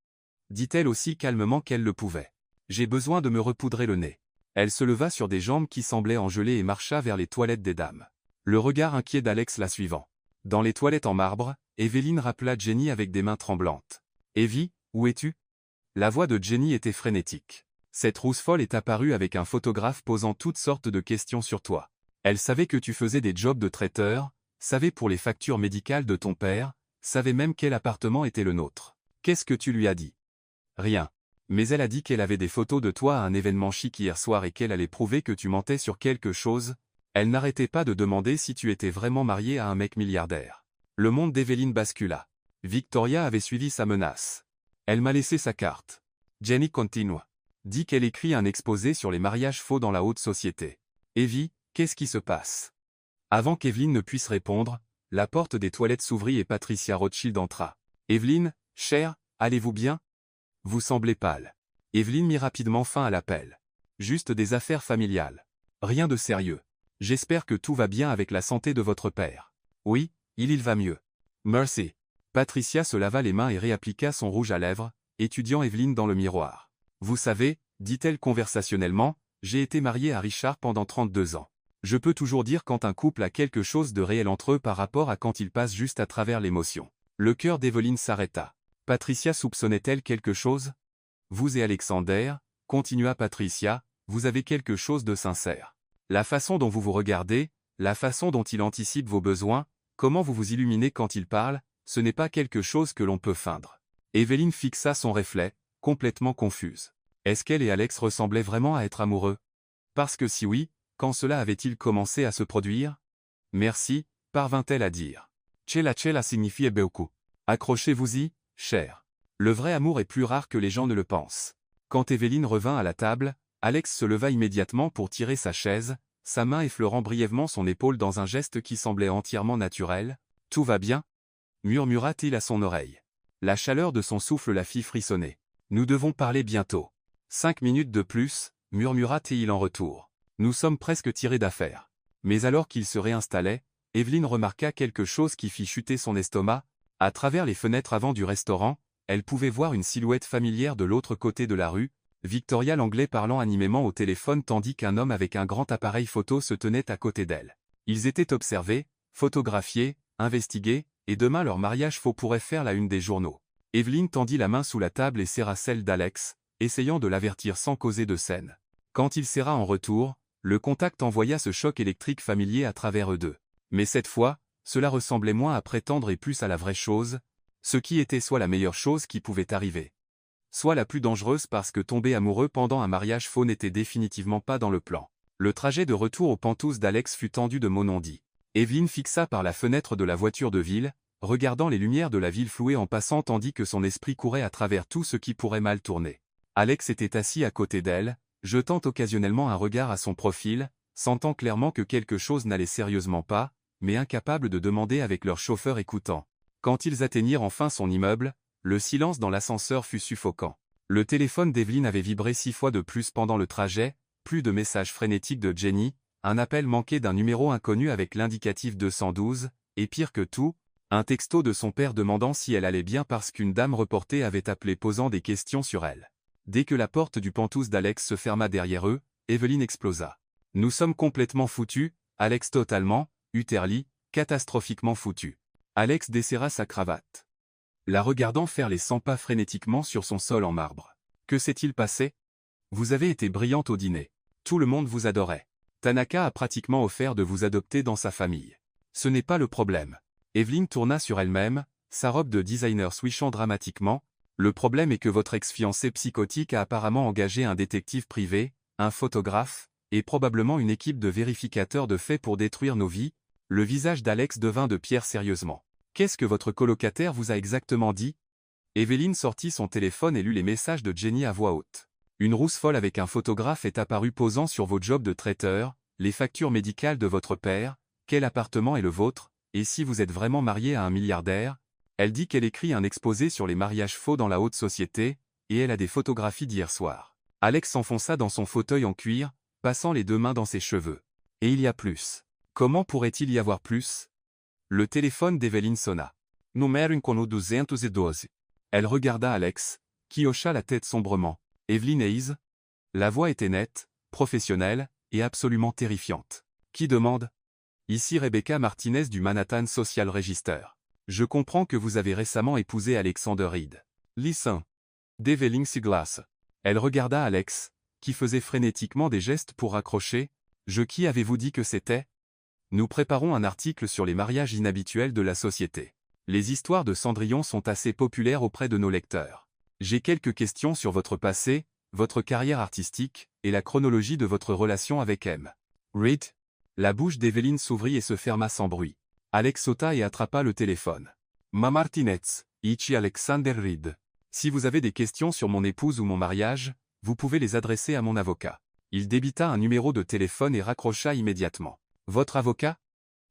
Dit-elle aussi calmement qu'elle le pouvait. J'ai besoin de me repoudrer le nez. Elle se leva sur des jambes qui semblaient engelées et marcha vers les toilettes des dames. Le regard inquiet d'Alex la suivant. Dans les toilettes en marbre, Evelyn rappela Jenny avec des mains tremblantes. Evie, où es-tu? La voix de Jenny était frénétique. Cette rousse folle est apparue avec un photographe posant toutes sortes de questions sur toi. Elle savait que tu faisais des jobs de traiteur, savait pour les factures médicales de ton père, savait même quel appartement était le nôtre. Qu'est-ce que tu lui as dit? Rien. Mais elle a dit qu'elle avait des photos de toi à un événement chic hier soir et qu'elle allait prouver que tu mentais sur quelque chose. Elle n'arrêtait pas de demander si tu étais vraiment marié à un mec milliardaire. Le monde d'Evelyn bascula. Victoria avait suivi sa menace. Elle m'a laissé sa carte. Jenny continue. Dit qu'elle écrit un exposé sur les mariages faux dans la haute société. Evie, qu'est-ce qui se passe? Avant qu'Evelyn ne puisse répondre, la porte des toilettes s'ouvrit et Patricia Rothschild entra. Evelyn, chère, allez-vous bien? Vous semblez pâle. Evelyn mit rapidement fin à l'appel. Juste des affaires familiales. Rien de sérieux. J'espère que tout va bien avec la santé de votre père. Oui, il va mieux. Merci. Patricia se lava les mains et réappliqua son rouge à lèvres, étudiant Evelyn dans le miroir. Vous savez, dit-elle conversationnellement, j'ai été mariée à Richard pendant 32 ans. Je peux toujours dire quand un couple a quelque chose de réel entre eux par rapport à quand il passe juste à travers l'émotion. Le cœur d'Evelyn s'arrêta. Patricia soupçonnait-elle quelque chose? Vous et Alexander, continua Patricia, vous avez quelque chose de sincère. La façon dont vous vous regardez, la façon dont il anticipe vos besoins, comment vous vous illuminez quand il parle, ce n'est pas quelque chose que l'on peut feindre. Evelyn fixa son reflet, complètement confuse. Est-ce qu'elle et Alex ressemblaient vraiment à être amoureux? Parce que si oui, quand cela avait-il commencé à se produire? Merci, parvint-elle à dire. Cela signifie beaucoup. Accrochez-vous-y, cher. Le vrai amour est plus rare que les gens ne le pensent. Quand Evelyn revint à la table, Alex se leva immédiatement pour tirer sa chaise, sa main effleurant brièvement son épaule dans un geste qui semblait entièrement naturel. Tout va bien? Murmura-t-il à son oreille. La chaleur de son souffle la fit frissonner. Nous devons parler bientôt. 5 minutes de plus, murmura-t-il en retour. Nous sommes presque tirés d'affaire. Mais alors qu'il se réinstallait, Evelyn remarqua quelque chose qui fit chuter son estomac. À travers les fenêtres avant du restaurant, elle pouvait voir une silhouette familière de l'autre côté de la rue, Victoria l'anglais parlant animément au téléphone tandis qu'un homme avec un grand appareil photo se tenait à côté d'elle. Ils étaient observés, photographiés, investigués, et demain leur mariage faux pourrait faire la une des journaux. Evelyn tendit la main sous la table et serra celle d'Alex, essayant de l'avertir sans causer de scène. Quand il serra en retour, le contact envoya ce choc électrique familier à travers eux deux. Mais cette fois, cela ressemblait moins à prétendre et plus à la vraie chose, ce qui était soit la meilleure chose qui pouvait arriver, soit la plus dangereuse parce que tomber amoureux pendant un mariage faux n'était définitivement pas dans le plan. Le trajet de retour aux Penthouse d'Alex fut tendu de mots non dits. Evelyn fixa par la fenêtre de la voiture de ville, regardant les lumières de la ville flouer en passant tandis que son esprit courait à travers tout ce qui pourrait mal tourner. Alex était assis à côté d'elle, jetant occasionnellement un regard à son profil, sentant clairement que quelque chose n'allait sérieusement pas, mais incapable de demander avec leur chauffeur écoutant. Quand ils atteignirent enfin son immeuble, le silence dans l'ascenseur fut suffocant. Le téléphone d'Evelyn avait vibré 6 fois de plus pendant le trajet, plus de messages frénétiques de Jenny, un appel manqué d'un numéro inconnu avec l'indicatif 212, et pire que tout, un texto de son père demandant si elle allait bien parce qu'une dame reportée avait appelé posant des questions sur elle. Dès que la porte du Penthouse d'Alex se ferma derrière eux, Evelyn explosa. « Nous sommes complètement foutus, Alex totalement, Utterly, catastrophiquement foutus. » Alex desserra sa cravate, la regardant faire les 100 pas frénétiquement sur son sol en marbre. « Que s'est-il passé? Vous avez été brillante au dîner. Tout le monde vous adorait. Tanaka a pratiquement offert de vous adopter dans sa famille. Ce n'est pas le problème. » Evelyn tourna sur elle-même, sa robe de designer swishant dramatiquement. « Le problème est que votre ex-fiancé psychotique a apparemment engagé un détective privé, un photographe, et probablement une équipe de vérificateurs de faits pour détruire nos vies. » Le visage d'Alex devint de pierre sérieusement. « Qu'est-ce que votre colocataire vous a exactement dit ?» Evelyn sortit son téléphone et lut les messages de Jenny à voix haute. « Une rousse folle avec un photographe est apparue posant sur vos jobs de traiteur, les factures médicales de votre père, quel appartement est le vôtre, et si vous êtes vraiment marié à un milliardaire ?» Elle dit qu'elle écrit un exposé sur les mariages faux dans la haute société, et elle a des photographies d'hier soir. Alex s'enfonça dans son fauteuil en cuir, passant les deux mains dans ses cheveux. « Et il y a plus. Comment pourrait-il y avoir plus ?» Le téléphone d'Evelyn sonna. « Numéro inconnu 212. » Elle regarda Alex, qui hocha la tête sombrement. « Evelyn Hayes ?» La voix était nette, professionnelle, et absolument terrifiante. « Qui demande ?» Ici Rebecca Martinez du Manhattan Social Register. Je comprends que vous avez récemment épousé Alexander Reed. Listen. D'Evelyn Siglas. Elle regarda Alex, qui faisait frénétiquement des gestes pour raccrocher. Qui avez-vous dit que c'était? Nous préparons un article sur les mariages inhabituels de la société. Les histoires de Cendrillon sont assez populaires auprès de nos lecteurs. J'ai quelques questions sur votre passé, votre carrière artistique, et la chronologie de votre relation avec M. Reed. La bouche d'Evelyn s'ouvrit et se ferma sans bruit. Alex sauta et attrapa le téléphone. Ma Martinez, Ichi Alexander Reed. Si vous avez des questions sur mon épouse ou mon mariage, vous pouvez les adresser à mon avocat. Il débita un numéro de téléphone et raccrocha immédiatement. Votre avocat?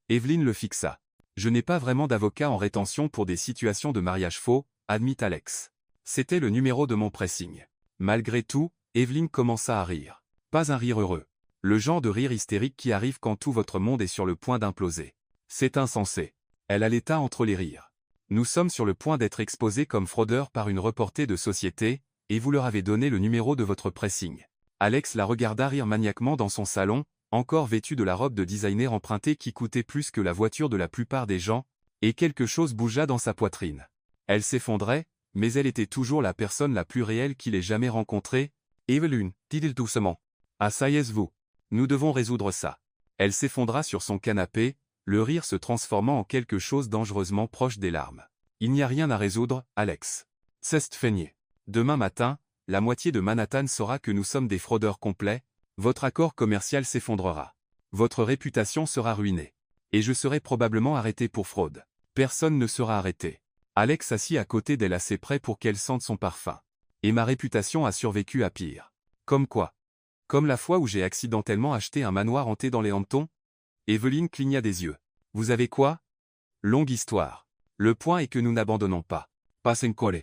Evelyn le fixa. Je n'ai pas vraiment d'avocat en rétention pour des situations de mariage faux, admit Alex. C'était le numéro de mon pressing. Malgré tout, Evelyn commença à rire. Pas un rire heureux. Le genre de rire hystérique qui arrive quand tout votre monde est sur le point d'imploser. C'est insensé. Elle allaita entre les rires. Nous sommes sur le point d'être exposés comme fraudeurs par une reportée de société, et vous leur avez donné le numéro de votre pressing. Alex la regarda rire maniaquement dans son salon, encore vêtue de la robe de designer empruntée qui coûtait plus que la voiture de la plupart des gens, et quelque chose bougea dans sa poitrine. Elle s'effondrait, mais elle était toujours la personne la plus réelle qu'il ait jamais rencontrée. Evelyn, dit-il doucement. Asseyez-vous. Nous devons résoudre ça. Elle s'effondra sur son canapé, le rire se transformant en quelque chose dangereusement proche des larmes. Il n'y a rien à résoudre, Alex. C'est feigné. Demain matin, la moitié de Manhattan saura que nous sommes des fraudeurs complets, votre accord commercial s'effondrera. Votre réputation sera ruinée. Et je serai probablement arrêté pour fraude. Personne ne sera arrêté. Alex s'assit à côté d'elle assez près pour qu'elle sente son parfum. Et ma réputation a survécu à pire. Comme quoi? Comme la fois où j'ai accidentellement acheté un manoir hanté dans les Hamptons? Evelyn cligna des yeux. Vous avez quoi? Longue histoire. Le point est que nous n'abandonnons pas. Pas encore.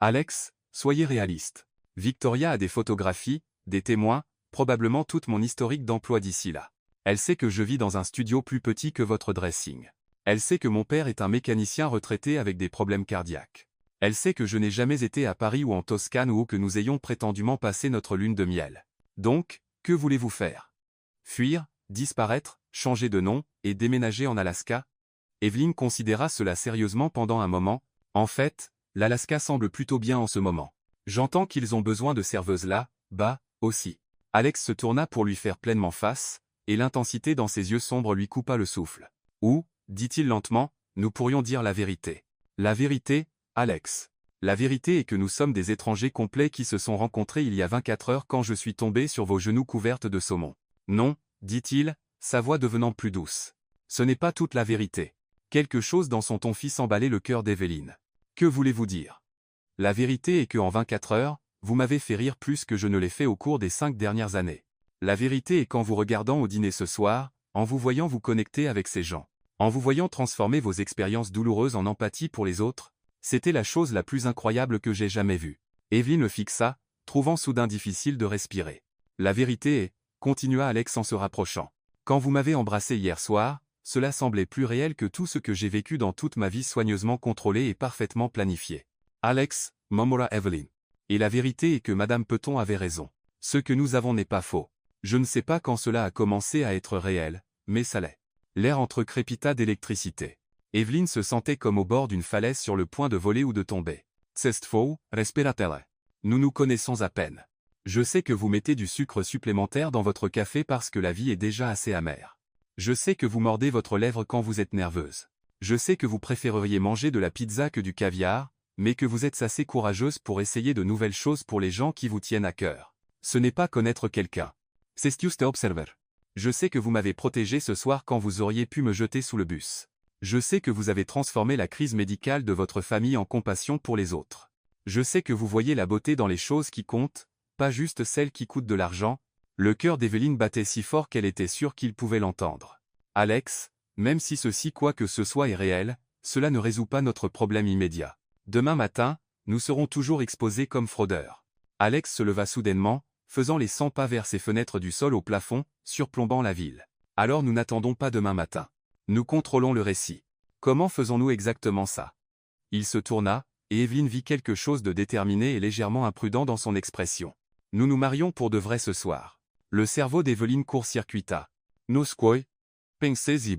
Alex, soyez réaliste. Victoria a des photographies, des témoins, probablement toute mon historique d'emploi d'ici là. Elle sait que je vis dans un studio plus petit que votre dressing. Elle sait que mon père est un mécanicien retraité avec des problèmes cardiaques. Elle sait que je n'ai jamais été à Paris ou en Toscane ou que nous ayons prétendument passé notre lune de miel. Donc, que voulez-vous faire? Fuir, disparaître, changer de nom, et déménager en Alaska? Evelyne considéra cela sérieusement pendant un moment. En fait, l'Alaska semble plutôt bien en ce moment. J'entends qu'ils ont besoin de serveuses là, bas, aussi. Alex se tourna pour lui faire pleinement face, et l'intensité dans ses yeux sombres lui coupa le souffle. Ou, dit-il lentement, nous pourrions dire la vérité. La vérité, Alex. La vérité est que nous sommes des étrangers complets qui se sont rencontrés il y a 24 heures quand je suis tombé sur vos genoux couvertes de saumon. Non, dit-il, sa voix devenant plus douce. Ce n'est pas toute la vérité. Quelque chose dans son ton fit s'emballer le cœur d'Evelyne. Que voulez-vous dire? La vérité est que en 24 heures, vous m'avez fait rire plus que je ne l'ai fait au cours des 5 dernières années. La vérité est qu'en vous regardant au dîner ce soir, en vous voyant vous connecter avec ces gens, en vous voyant transformer vos expériences douloureuses en empathie pour les autres, c'était la chose la plus incroyable que j'ai jamais vue. Evelyne le fixa, trouvant soudain difficile de respirer. La vérité est, continua Alex en se rapprochant. Quand vous m'avez embrassé hier soir, cela semblait plus réel que tout ce que j'ai vécu dans toute ma vie soigneusement contrôlée et parfaitement planifiée. Alex, murmura Evelyne. Et la vérité est que Madame Peton avait raison. Ce que nous avons n'est pas faux. Je ne sais pas quand cela a commencé à être réel, mais ça l'est. L'air entrecrépita d'électricité. Evelyne se sentait comme au bord d'une falaise sur le point de voler ou de tomber. C'est faux, respira-t-elle. Nous nous connaissons à peine. Je sais que vous mettez du sucre supplémentaire dans votre café parce que la vie est déjà assez amère. Je sais que vous mordez votre lèvre quand vous êtes nerveuse. Je sais que vous préféreriez manger de la pizza que du caviar, mais que vous êtes assez courageuse pour essayer de nouvelles choses pour les gens qui vous tiennent à cœur. Ce n'est pas connaître quelqu'un. C'est juste observer. Je sais que vous m'avez protégé ce soir quand vous auriez pu me jeter sous le bus. Je sais que vous avez transformé la crise médicale de votre famille en compassion pour les autres. Je sais que vous voyez la beauté dans les choses qui comptent, pas juste celles qui coûtent de l'argent. Le cœur d'Evelyne battait si fort qu'elle était sûre qu'il pouvait l'entendre. Alex, même si ceci quoi que ce soit est réel, cela ne résout pas notre problème immédiat. Demain matin, nous serons toujours exposés comme fraudeurs. Alex se leva soudainement, faisant les 100 pas vers ses fenêtres du sol au plafond, surplombant la ville. Alors nous n'attendons pas demain matin. Nous contrôlons le récit. Comment faisons-nous exactement ça? Il se tourna, et Evelyne vit quelque chose de déterminé et légèrement imprudent dans son expression. Nous nous marions pour de vrai ce soir. Le cerveau d'Evelyne court-circuita. Nos quoi? Pensez-y.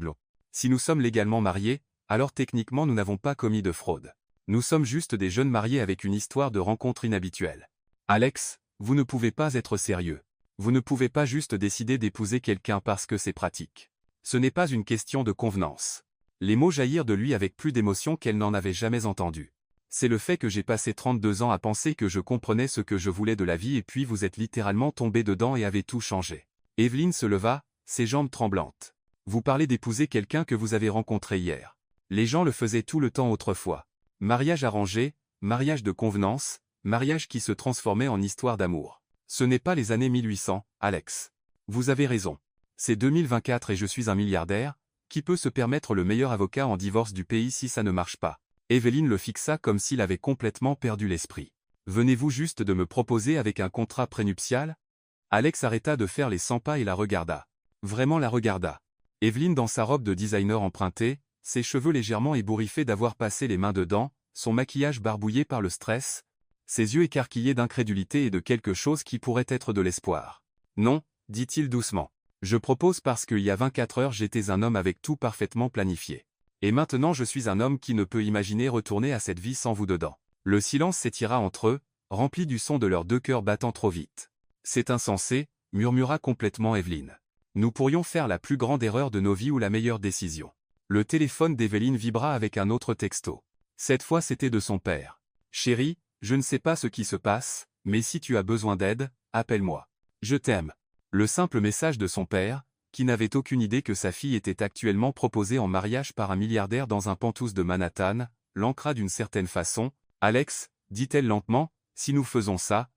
Si nous sommes légalement mariés, alors techniquement nous n'avons pas commis de fraude. Nous sommes juste des jeunes mariés avec une histoire de rencontre inhabituelle. Alex, vous ne pouvez pas être sérieux. Vous ne pouvez pas juste décider d'épouser quelqu'un parce que c'est pratique. Ce n'est pas une question de convenance. Les mots jaillirent de lui avec plus d'émotion qu'elle n'en avait jamais entendu. C'est le fait que j'ai passé 32 ans à penser que je comprenais ce que je voulais de la vie et puis vous êtes littéralement tombé dedans et avez tout changé. Evelyne se leva, ses jambes tremblantes. Vous parlez d'épouser quelqu'un que vous avez rencontré hier. Les gens le faisaient tout le temps autrefois. Mariage arrangé, mariage de convenance, mariage qui se transformait en histoire d'amour. Ce n'est pas les années 1800, Alex. Vous avez raison. C'est 2024 et je suis un milliardaire, qui peut se permettre le meilleur avocat en divorce du pays si ça ne marche pas. Evelyne le fixa comme s'il avait complètement perdu l'esprit. Venez-vous juste de me proposer avec un contrat prénuptial? Alex arrêta de faire les 100 pas et la regarda. Vraiment la regarda. Evelyne dans sa robe de designer empruntée, ses cheveux légèrement ébouriffés d'avoir passé les mains dedans, son maquillage barbouillé par le stress, ses yeux écarquillés d'incrédulité et de quelque chose qui pourrait être de l'espoir. Non, dit-il doucement. Je propose parce qu'il y a 24 heures j'étais un homme avec tout parfaitement planifié. Et maintenant je suis un homme qui ne peut imaginer retourner à cette vie sans vous dedans. Le silence s'étira entre eux, rempli du son de leurs deux cœurs battant trop vite. C'est insensé, murmura complètement Evelyne. Nous pourrions faire la plus grande erreur de nos vies ou la meilleure décision. Le téléphone d'Evelyne vibra avec un autre texto. Cette fois c'était de son père. Chérie, je ne sais pas ce qui se passe, mais si tu as besoin d'aide, appelle-moi. Je t'aime. Le simple message de son père, qui n'avait aucune idée que sa fille était actuellement proposée en mariage par un milliardaire dans un penthouse de Manhattan, l'ancra d'une certaine façon. Alex, dit-elle lentement, si nous faisons ça,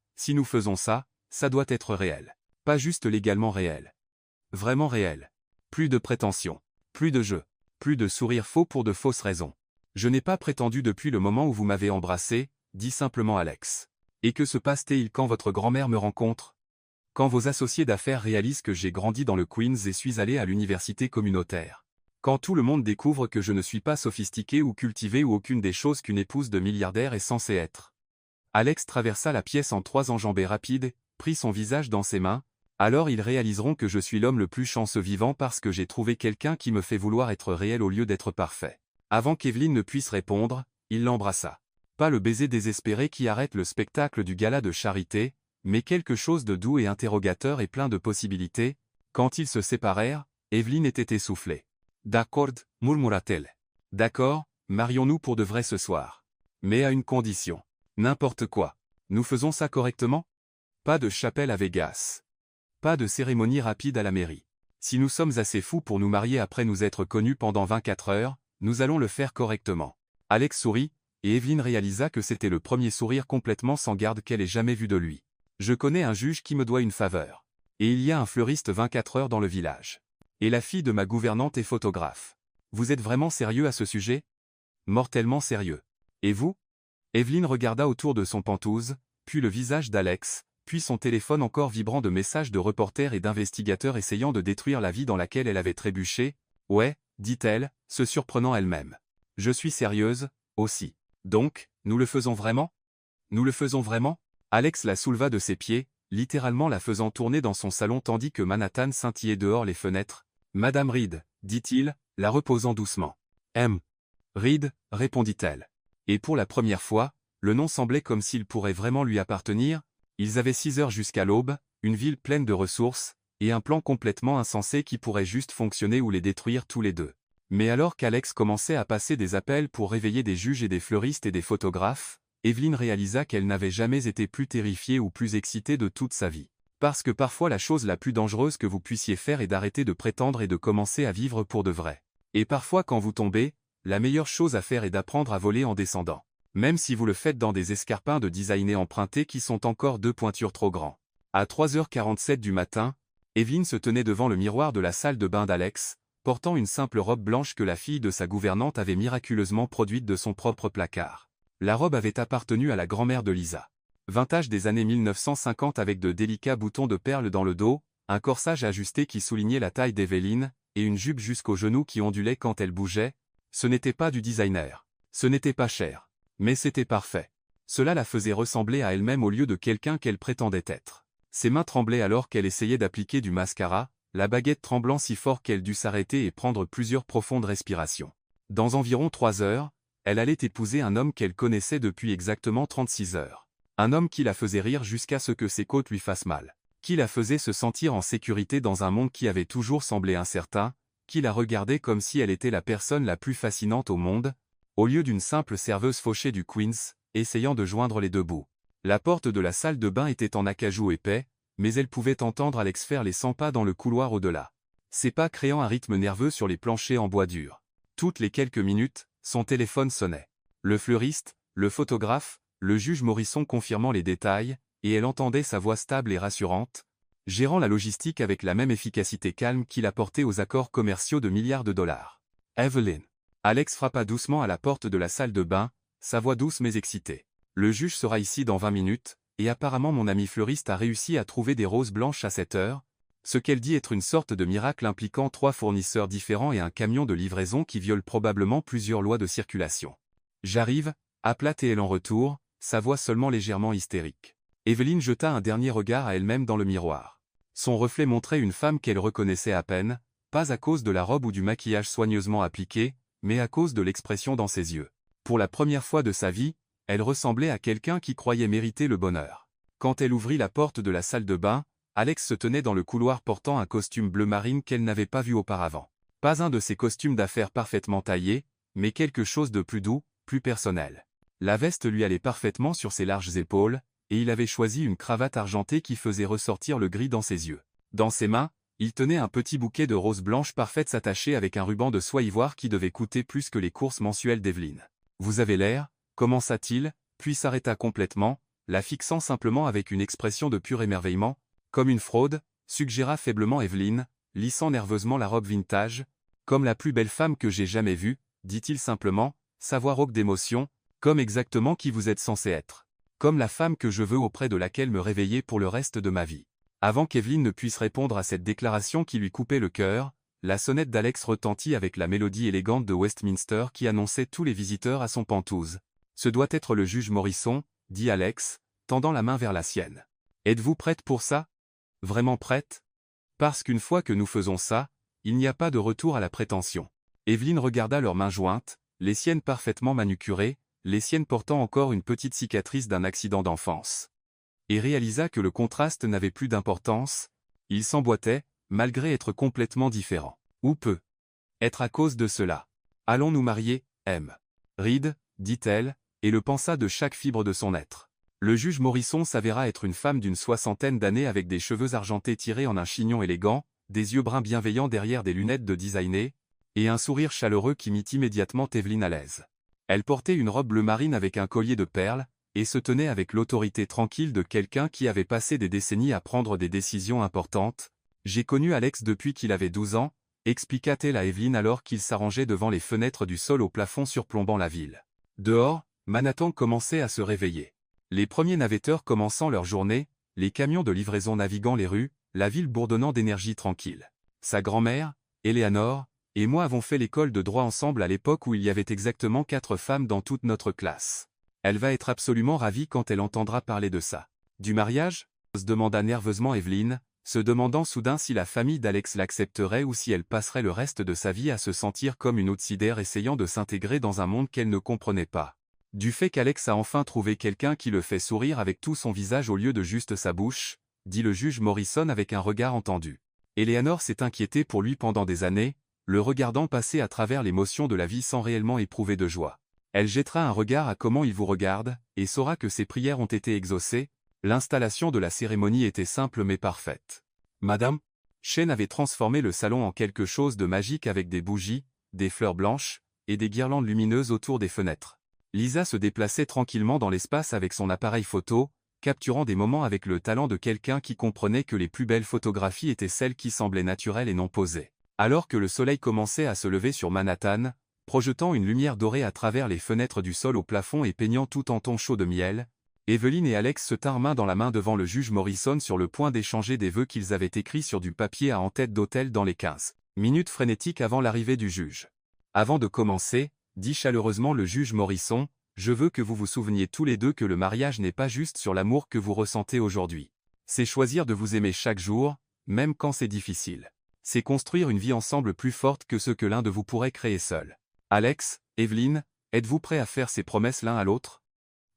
ça doit être réel. Pas juste légalement réel. Vraiment réel. Plus de prétention. Plus de jeu. Plus de sourires faux pour de fausses raisons. Je n'ai pas prétendu depuis le moment où vous m'avez embrassé, dit simplement Alex. Et que se passe-t-il quand votre grand-mère me rencontre? Quand vos associés d'affaires réalisent que j'ai grandi dans le Queens et suis allé à l'université communautaire. Quand tout le monde découvre que je ne suis pas sophistiqué ou cultivé ou aucune des choses qu'une épouse de milliardaire est censée être. Alex traversa la pièce en 3 enjambées rapides, prit son visage dans ses mains. Alors ils réaliseront que je suis l'homme le plus chanceux vivant parce que j'ai trouvé quelqu'un qui me fait vouloir être réel au lieu d'être parfait. Avant qu'Evelyn ne puisse répondre, il l'embrassa. Pas le baiser désespéré qui arrête le spectacle du gala de charité, mais quelque chose de doux et interrogateur et plein de possibilités. Quand ils se séparèrent, Evelyn était essoufflée. « D'accord, murmura-t-elle. D'accord, marions-nous pour de vrai ce soir. Mais à une condition. N'importe quoi. Nous faisons ça correctement? Pas de chapelle à Vegas. Pas de cérémonie rapide à la mairie. Si nous sommes assez fous pour nous marier après nous être connus pendant 24 heures, nous allons le faire correctement. » Alex sourit, et Evelyn réalisa que c'était le premier sourire complètement sans garde qu'elle ait jamais vu de lui. « Je connais un juge qui me doit une faveur. Et il y a un fleuriste 24 heures dans le village. Et la fille de ma gouvernante est photographe. Vous êtes vraiment sérieux à ce sujet? Mortellement sérieux. Et vous? » Evelyn regarda autour de son pantouse, puis le visage d'Alex, puis son téléphone encore vibrant de messages de reporters et d'investigateurs essayant de détruire la vie dans laquelle elle avait trébuché. « Ouais, dit-elle, se surprenant elle-même. Je suis sérieuse, aussi. Donc, nous le faisons vraiment? Nous le faisons vraiment? » Alex la souleva de ses pieds, littéralement la faisant tourner dans son salon tandis que Manhattan scintillait dehors les fenêtres. « Madame Reed, dit-il, la reposant doucement. « Reed, répondit-elle. Et pour la première fois, le nom semblait comme s'il pourrait vraiment lui appartenir. Ils avaient 6 heures jusqu'à l'aube, une ville pleine de ressources, et un plan complètement insensé qui pourrait juste fonctionner ou les détruire tous les deux. Mais alors qu'Alex commençait à passer des appels pour réveiller des juges et des fleuristes et des photographes, Evelyn réalisa qu'elle n'avait jamais été plus terrifiée ou plus excitée de toute sa vie. Parce que parfois la chose la plus dangereuse que vous puissiez faire est d'arrêter de prétendre et de commencer à vivre pour de vrai. Et parfois quand vous tombez, la meilleure chose à faire est d'apprendre à voler en descendant. Même si vous le faites dans des escarpins de designer empruntés qui sont encore 2 pointures trop grands. À 3h47 du matin, Evelyn se tenait devant le miroir de la salle de bain d'Alex, portant une simple robe blanche que la fille de sa gouvernante avait miraculeusement produite de son propre placard. La robe avait appartenu à la grand-mère de Lisa. Vintage des années 1950 avec de délicats boutons de perles dans le dos, un corsage ajusté qui soulignait la taille d'Evelyn, et une jupe jusqu'aux genoux qui ondulait quand elle bougeait. Ce n'était pas du designer. Ce n'était pas cher. Mais c'était parfait. Cela la faisait ressembler à elle-même au lieu de quelqu'un qu'elle prétendait être. Ses mains tremblaient alors qu'elle essayait d'appliquer du mascara, la baguette tremblant si fort qu'elle dut s'arrêter et prendre plusieurs profondes respirations. Dans environ 3 heures, elle allait épouser un homme qu'elle connaissait depuis exactement 36 heures. Un homme qui la faisait rire jusqu'à ce que ses côtes lui fassent mal. Qui la faisait se sentir en sécurité dans un monde qui avait toujours semblé incertain, qui la regardait comme si elle était la personne la plus fascinante au monde, au lieu d'une simple serveuse fauchée du Queens, essayant de joindre les deux bouts. La porte de la salle de bain était en acajou épais, mais elle pouvait entendre Alex faire les 100 pas dans le couloir au-delà. Ses pas créant un rythme nerveux sur les planchers en bois dur. Toutes les quelques minutes, son téléphone sonnait. Le fleuriste, le photographe, le juge Morrison confirmant les détails, et elle entendait sa voix stable et rassurante, gérant la logistique avec la même efficacité calme qui la portait aux accords commerciaux de milliards de dollars. Evelyn. Alex frappa doucement à la porte de la salle de bain, sa voix douce mais excitée. Le juge sera ici dans 20 minutes, et apparemment mon ami fleuriste a réussi à trouver des roses blanches à 7 heures, ce qu'elle dit être une sorte de miracle impliquant 3 fournisseurs différents et un camion de livraison qui viole probablement plusieurs lois de circulation. J'arrive, appela-t-elle en retour, sa voix seulement légèrement hystérique. Evelyn jeta un dernier regard à elle-même dans le miroir. Son reflet montrait une femme qu'elle reconnaissait à peine, pas à cause de la robe ou du maquillage soigneusement appliqué, mais à cause de l'expression dans ses yeux. Pour la première fois de sa vie, elle ressemblait à quelqu'un qui croyait mériter le bonheur. Quand elle ouvrit la porte de la salle de bain, Alex se tenait dans le couloir portant un costume bleu marine qu'elle n'avait pas vu auparavant. Pas un de ces costumes d'affaires parfaitement taillés, mais quelque chose de plus doux, plus personnel. La veste lui allait parfaitement sur ses larges épaules, et il avait choisi une cravate argentée qui faisait ressortir le gris dans ses yeux. Dans ses mains, il tenait un petit bouquet de roses blanches parfaites attachées avec un ruban de soie ivoire qui devait coûter plus que les courses mensuelles d'Evelyn. « Vous avez l'air » commença-t-il, puis s'arrêta complètement, la fixant simplement avec une expression de pur émerveillement. « Comme une fraude » suggéra faiblement Evelyn, lissant nerveusement la robe vintage. « Comme la plus belle femme que j'ai jamais vue » dit-il simplement, sa voix rauque d'émotion, « comme exactement qui vous êtes censé être. Comme la femme que je veux auprès de laquelle me réveiller pour le reste de ma vie. » Avant qu'Evelyn ne puisse répondre à cette déclaration qui lui coupait le cœur, la sonnette d'Alex retentit avec la mélodie élégante de Westminster qui annonçait tous les visiteurs à son penthouse. « Ce doit être le juge Morisson, » dit Alex, tendant la main vers la sienne. « Êtes-vous prête pour ça? Vraiment prête? Parce qu'une fois que nous faisons ça, il n'y a pas de retour à la prétention. » Evelyne regarda leurs mains jointes, les siennes parfaitement manucurées, les siennes portant encore une petite cicatrice d'un accident d'enfance. Et réalisa que le contraste n'avait plus d'importance, il s'emboîtait, malgré être complètement différent. Ou peut être à cause de cela. « Allons nous marier, M. Reed, dit-elle, et le pensa de chaque fibre de son être. Le juge Morisson s'avéra être une femme d'une soixantaine d'années avec des cheveux argentés tirés en un chignon élégant, des yeux bruns bienveillants derrière des lunettes de designer, et un sourire chaleureux qui mit immédiatement Evelyne à l'aise. Elle portait une robe bleu marine avec un collier de perles, et se tenait avec l'autorité tranquille de quelqu'un qui avait passé des décennies à prendre des décisions importantes. « J'ai connu Alex depuis qu'il avait 12 ans, expliqua-t-elle à Evelyne alors qu'il s'arrangeait devant les fenêtres du sol au plafond surplombant la ville. Dehors, Manhattan commençait à se réveiller. Les premiers navetteurs commençant leur journée, les camions de livraison naviguant les rues, la ville bourdonnant d'énergie tranquille. Sa grand-mère, Eleanor, et moi avons fait l'école de droit ensemble à l'époque où il y avait exactement 4 femmes dans toute notre classe. Elle va être absolument ravie quand elle entendra parler de ça. Du mariage ? Se demanda nerveusement Evelyne, se demandant soudain si la famille d'Alex l'accepterait ou si elle passerait le reste de sa vie à se sentir comme une outsider essayant de s'intégrer dans un monde qu'elle ne comprenait pas. Du fait qu'Alex a enfin trouvé quelqu'un qui le fait sourire avec tout son visage au lieu de juste sa bouche, dit le juge Morrison avec un regard entendu. Eleanor s'est inquiétée pour lui pendant des années, le regardant passer à travers l'émotion de la vie sans réellement éprouver de joie. Elle jettera un regard à comment il vous regarde, et saura que ses prières ont été exaucées. L'installation de la cérémonie était simple mais parfaite. Madame Shane avait transformé le salon en quelque chose de magique avec des bougies, des fleurs blanches, et des guirlandes lumineuses autour des fenêtres. Lisa se déplaçait tranquillement dans l'espace avec son appareil photo, capturant des moments avec le talent de quelqu'un qui comprenait que les plus belles photographies étaient celles qui semblaient naturelles et non posées. Alors que le soleil commençait à se lever sur Manhattan, projetant une lumière dorée à travers les fenêtres du sol au plafond et peignant tout en ton chaud de miel, Evelyne et Alex se tinrent main dans la main devant le juge Morrison sur le point d'échanger des vœux qu'ils avaient écrits sur du papier à en-tête d'hôtel dans les 15 minutes frénétiques avant l'arrivée du juge. Avant de commencer, dit chaleureusement le juge Morrison, je veux que vous vous souveniez tous les deux que le mariage n'est pas juste sur l'amour que vous ressentez aujourd'hui. C'est choisir de vous aimer chaque jour, même quand c'est difficile. C'est construire une vie ensemble plus forte que ce que l'un de vous pourrait créer seul. Alex, Evelyne, êtes-vous prêts à faire ces promesses l'un à l'autre?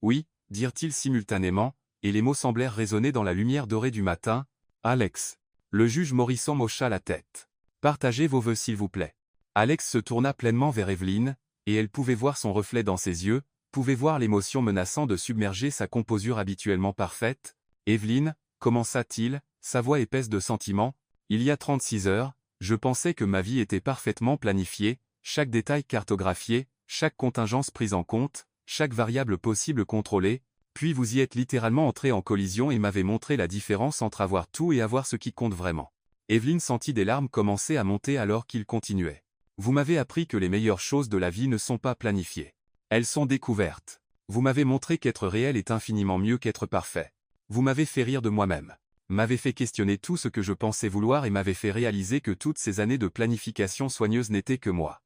Oui, dirent-ils simultanément, et les mots semblèrent résonner dans la lumière dorée du matin. Alex. Le juge Morrison hocha la tête. Partagez vos vœux s'il vous plaît. Alex se tourna pleinement vers Evelyne, et elle pouvait voir son reflet dans ses yeux, pouvait voir l'émotion menaçant de submerger sa composure habituellement parfaite. Evelyne, commença-t-il, sa voix épaisse de sentiment, il y a 36 heures, je pensais que ma vie était parfaitement planifiée, chaque détail cartographié, chaque contingence prise en compte, chaque variable possible contrôlée, puis vous y êtes littéralement entré en collision et m'avez montré la différence entre avoir tout et avoir ce qui compte vraiment. Evelyne sentit des larmes commencer à monter alors qu'il continuait. Vous m'avez appris que les meilleures choses de la vie ne sont pas planifiées. Elles sont découvertes. Vous m'avez montré qu'être réel est infiniment mieux qu'être parfait. Vous m'avez fait rire de moi-même. M'avez fait questionner tout ce que je pensais vouloir et m'avez fait réaliser que toutes ces années de planification soigneuse n'étaient que moi.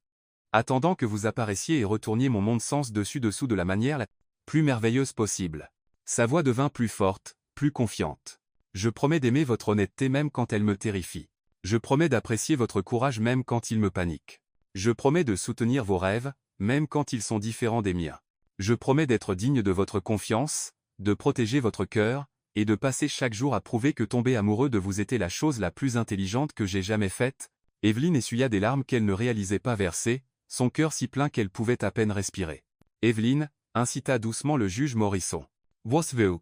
Attendant que vous apparaissiez et retourniez mon monde sens dessus-dessous de la manière la plus merveilleuse possible. Sa voix devint plus forte, plus confiante. Je promets d'aimer votre honnêteté même quand elle me terrifie. Je promets d'apprécier votre courage même quand il me panique. Je promets de soutenir vos rêves, même quand ils sont différents des miens. Je promets d'être digne de votre confiance, de protéger votre cœur, et de passer chaque jour à prouver que tomber amoureux de vous était la chose la plus intelligente que j'ai jamais faite. Evelyne essuya des larmes qu'elle ne réalisait pas verser, son cœur si plein qu'elle pouvait à peine respirer. Evelyne, incita doucement le juge Morrison. Was Veux.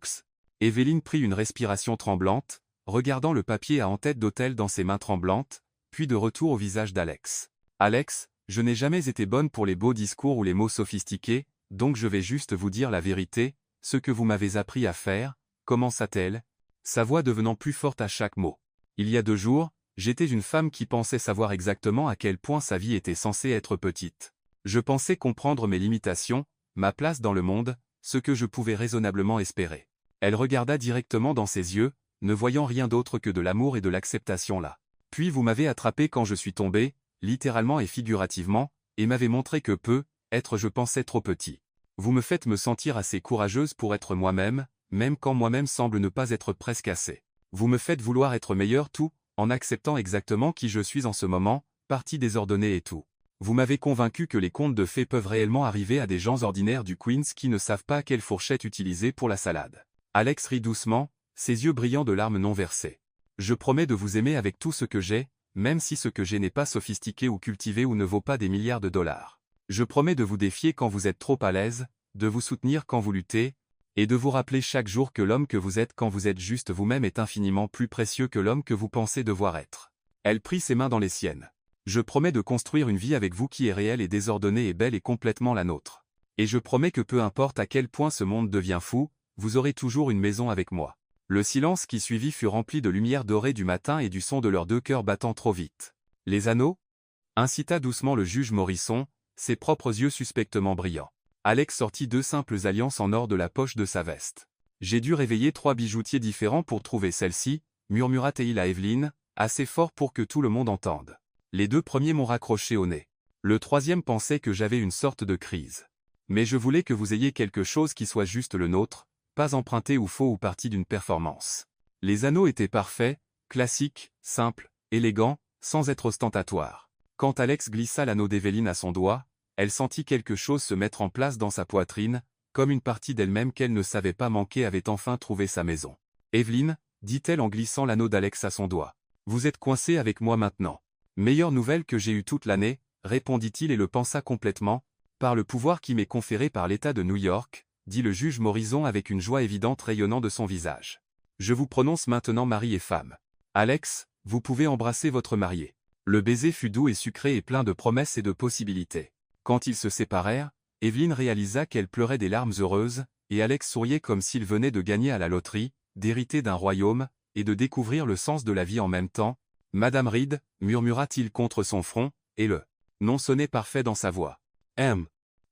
Evelyne prit une respiration tremblante, regardant le papier à en-tête d'hôtel dans ses mains tremblantes, puis de retour au visage d'Alex. Alex, je n'ai jamais été bonne pour les beaux discours ou les mots sophistiqués, donc je vais juste vous dire la vérité, ce que vous m'avez appris à faire, commença-t-elle, sa voix devenant plus forte à chaque mot. Il y a 2 jours, j'étais une femme qui pensait savoir exactement à quel point sa vie était censée être petite. Je pensais comprendre mes limitations, ma place dans le monde, ce que je pouvais raisonnablement espérer. Elle regarda directement dans ses yeux, ne voyant rien d'autre que de l'amour et de l'acceptation là. Puis vous m'avez attrapé quand je suis tombé, littéralement et figurativement, et m'avez montré que être je pensais trop petit. Vous me faites me sentir assez courageuse pour être moi-même, même quand moi-même semble ne pas être presque assez. Vous me faites vouloir être meilleur tout, en acceptant exactement qui je suis en ce moment, partie désordonnée et tout. Vous m'avez convaincu que les contes de fées peuvent réellement arriver à des gens ordinaires du Queens qui ne savent pas quelle fourchette utiliser pour la salade. Alex rit doucement, ses yeux brillants de larmes non versées. Je promets de vous aimer avec tout ce que j'ai, même si ce que j'ai n'est pas sophistiqué ou cultivé ou ne vaut pas des milliards de dollars. Je promets de vous défier quand vous êtes trop à l'aise, de vous soutenir quand vous luttez, et de vous rappeler chaque jour que l'homme que vous êtes quand vous êtes juste vous-même est infiniment plus précieux que l'homme que vous pensez devoir être. Elle prit ses mains dans les siennes. Je promets de construire une vie avec vous qui est réelle et désordonnée et belle et complètement la nôtre. Et je promets que peu importe à quel point ce monde devient fou, vous aurez toujours une maison avec moi. Le silence qui suivit fut rempli de lumière dorée du matin et du son de leurs deux cœurs battant trop vite. Les anneaux ? Incita doucement le juge Morisson, ses propres yeux suspectement brillants. Alex sortit 2 simples alliances en or de la poche de sa veste. J'ai dû réveiller 3 bijoutiers différents pour trouver celle-ci, murmura-t-il à Evelyne, assez fort pour que tout le monde entende. Les 2 premiers m'ont raccroché au nez. Le 3e pensait que j'avais une sorte de crise. Mais je voulais que vous ayez quelque chose qui soit juste le nôtre, pas emprunté ou faux ou partie d'une performance. Les anneaux étaient parfaits, classiques, simples, élégants, sans être ostentatoires. Quand Alex glissa l'anneau d'Evelyne à son doigt, elle sentit quelque chose se mettre en place dans sa poitrine, comme une partie d'elle-même qu'elle ne savait pas manquer avait enfin trouvé sa maison. « Evelyne, dit-elle en glissant l'anneau d'Alex à son doigt. Vous êtes coincée avec moi maintenant. Meilleure nouvelle que j'ai eue toute l'année, répondit-il et le pensa complètement, par le pouvoir qui m'est conféré par l'État de New York, dit le juge Morison avec une joie évidente rayonnant de son visage. Je vous prononce maintenant mari et femme. Alex, vous pouvez embrasser votre marié. Le baiser fut doux et sucré et plein de promesses et de possibilités. Quand ils se séparèrent, Evelyne réalisa qu'elle pleurait des larmes heureuses, et Alex souriait comme s'il venait de gagner à la loterie, d'hériter d'un royaume, et de découvrir le sens de la vie en même temps. Madame Reed, murmura-t-il contre son front, et le nom sonnait parfait dans sa voix.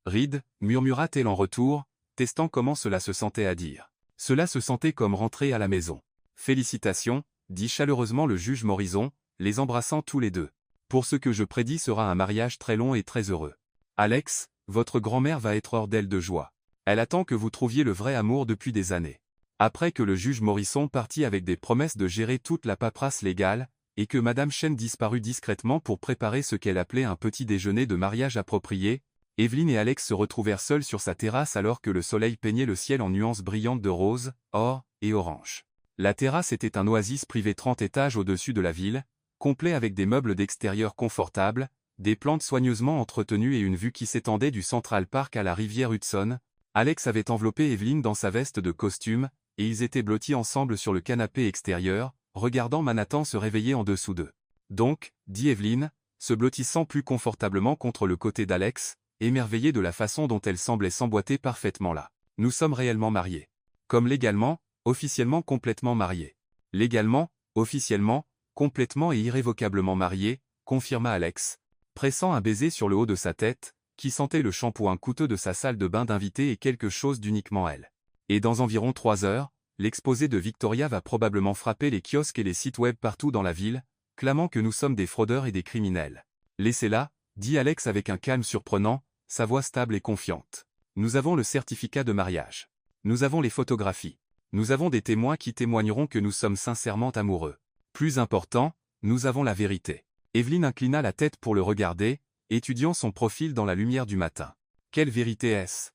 Reed, murmura-t-elle en retour, testant comment cela se sentait à dire. Cela se sentait comme rentrer à la maison. Félicitations, dit chaleureusement le juge Morison, les embrassant tous les deux. Pour ce que je prédis sera un mariage très long et très heureux. Alex, votre grand-mère va être hors d'elle de joie. Elle attend que vous trouviez le vrai amour depuis des années. Après que le juge Morison partit avec des promesses de gérer toute la paperasse légale, et que Madame Chen disparut discrètement pour préparer ce qu'elle appelait un petit déjeuner de mariage approprié, Evelyne et Alex se retrouvèrent seuls sur sa terrasse alors que le soleil peignait le ciel en nuances brillantes de rose, or et orange. La terrasse était un oasis privé 30 étages au-dessus de la ville, complet avec des meubles d'extérieur confortables, des plantes soigneusement entretenues et une vue qui s'étendait du Central Park à la rivière Hudson. Alex avait enveloppé Evelyne dans sa veste de costume, et ils étaient blottis ensemble sur le canapé extérieur, regardant Manhattan se réveiller en dessous d'eux. Donc, dit Evelyne, se blottissant plus confortablement contre le côté d'Alex, émerveillée de la façon dont elle semblait s'emboîter parfaitement là. Nous sommes réellement mariés. Comme légalement, officiellement complètement mariés. Légalement, officiellement, complètement et irrévocablement mariés, confirma Alex, pressant un baiser sur le haut de sa tête, qui sentait le shampoing coûteux de sa salle de bain d'invité et quelque chose d'uniquement elle. Et dans environ 3 heures, l'exposé de Victoria va probablement frapper les kiosques et les sites web partout dans la ville, clamant que nous sommes des fraudeurs et des criminels. Laissez-la, dit Alex avec un calme surprenant, sa voix stable et confiante. Nous avons le certificat de mariage. Nous avons les photographies. Nous avons des témoins qui témoigneront que nous sommes sincèrement amoureux. Plus important, nous avons la vérité. Evelyne inclina la tête pour le regarder, étudiant son profil dans la lumière du matin. Quelle vérité est-ce ?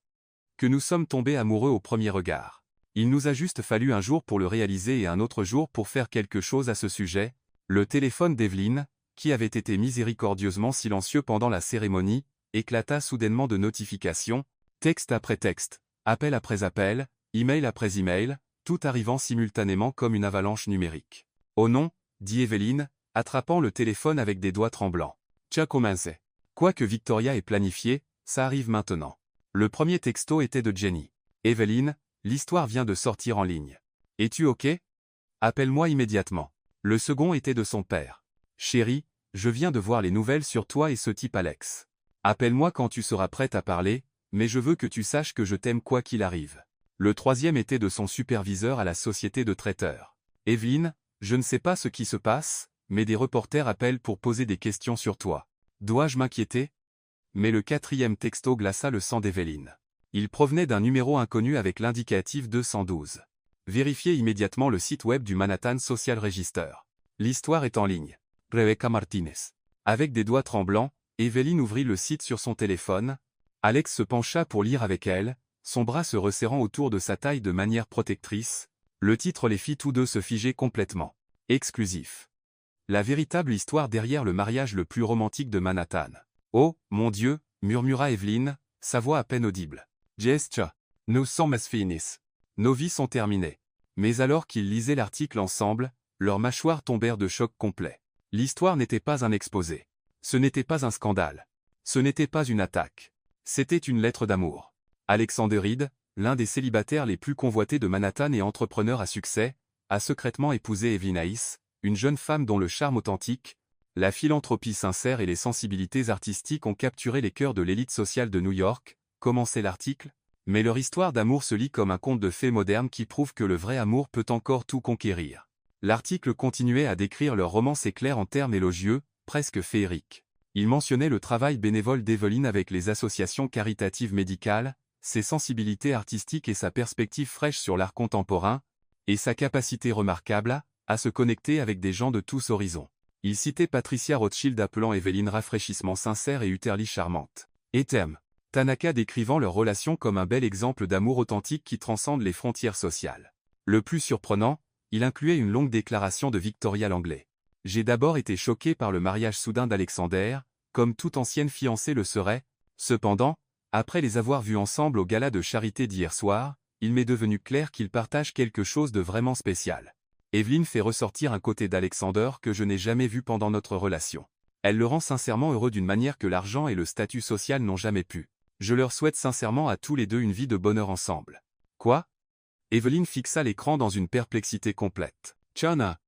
Que nous sommes tombés amoureux au premier regard. Il nous a juste fallu un jour pour le réaliser et un autre jour pour faire quelque chose à ce sujet. Le téléphone d'Evelyne, qui avait été miséricordieusement silencieux pendant la cérémonie, éclata soudainement de notifications, texte après texte, appel après appel, email après email, tout arrivant simultanément comme une avalanche numérique. « Oh non », dit Evelyne, attrapant le téléphone avec des doigts tremblants. « Tu as commencé. Quoi que Victoria ait planifié, ça arrive maintenant. » Le premier texto était de Jenny. « Evelyne, l'histoire vient de sortir en ligne. Es-tu OK ? Appelle-moi immédiatement. » Le second était de son père. « Chérie, je viens de voir les nouvelles sur toi et ce type Alex. Appelle-moi quand tu seras prête à parler, mais je veux que tu saches que je t'aime quoi qu'il arrive. » Le troisième était de son superviseur à la société de traiteurs. « Evelyne, je ne sais pas ce qui se passe, mais des reporters appellent pour poser des questions sur toi. Dois-je m'inquiéter? Mais le quatrième texto glaça le sang d'Evelyn. Il provenait d'un numéro inconnu avec l'indicatif 212. Vérifiez immédiatement le site web du Manhattan Social Register. L'histoire est en ligne. Rebecca Martinez. Avec des doigts tremblants, Evelyn ouvrit le site sur son téléphone. Alex se pencha pour lire avec elle, son bras se resserrant autour de sa taille de manière protectrice. Le titre les fit tous deux se figer complètement. Exclusif. La véritable histoire derrière le mariage le plus romantique de Manhattan. Oh, mon Dieu, murmura Evelyn, sa voix à peine audible. Gesture. Nous sommes finis. Nos vies sont terminées. Mais alors qu'ils lisaient l'article ensemble, leurs mâchoires tombèrent de choc complet. L'histoire n'était pas un exposé. Ce n'était pas un scandale. Ce n'était pas une attaque. C'était une lettre d'amour. Alexander Reed, l'un des célibataires les plus convoités de Manhattan et entrepreneur à succès, a secrètement épousé Evelyn Hayes, une jeune femme dont le charme authentique, la philanthropie sincère et les sensibilités artistiques ont capturé les cœurs de l'élite sociale de New York, commençait l'article, mais leur histoire d'amour se lit comme un conte de fées moderne qui prouve que le vrai amour peut encore tout conquérir. L'article continuait à décrire leur romance éclair en termes élogieux, presque féeriques. Il mentionnait le travail bénévole d'Evelyn avec les associations caritatives médicales, ses sensibilités artistiques et sa perspective fraîche sur l'art contemporain, et sa capacité remarquable à se connecter avec des gens de tous horizons. Il citait Patricia Rothschild appelant Evelyn rafraîchissement sincère et utterly charmante. Et Tanaka décrivant leur relation comme un bel exemple d'amour authentique qui transcende les frontières sociales. Le plus surprenant, il incluait une longue déclaration de Victoria Langley. J'ai d'abord été choqué par le mariage soudain d'Alexander, comme toute ancienne fiancée le serait. Cependant, après les avoir vus ensemble au gala de charité d'hier soir, il m'est devenu clair qu'ils partagent quelque chose de vraiment spécial. Evelyn fait ressortir un côté d'Alexander que je n'ai jamais vu pendant notre relation. Elle le rend sincèrement heureux d'une manière que l'argent et le statut social n'ont jamais pu. Je leur souhaite sincèrement à tous les deux une vie de bonheur ensemble. Quoi? Evelyn fixa l'écran dans une perplexité complète. Chana.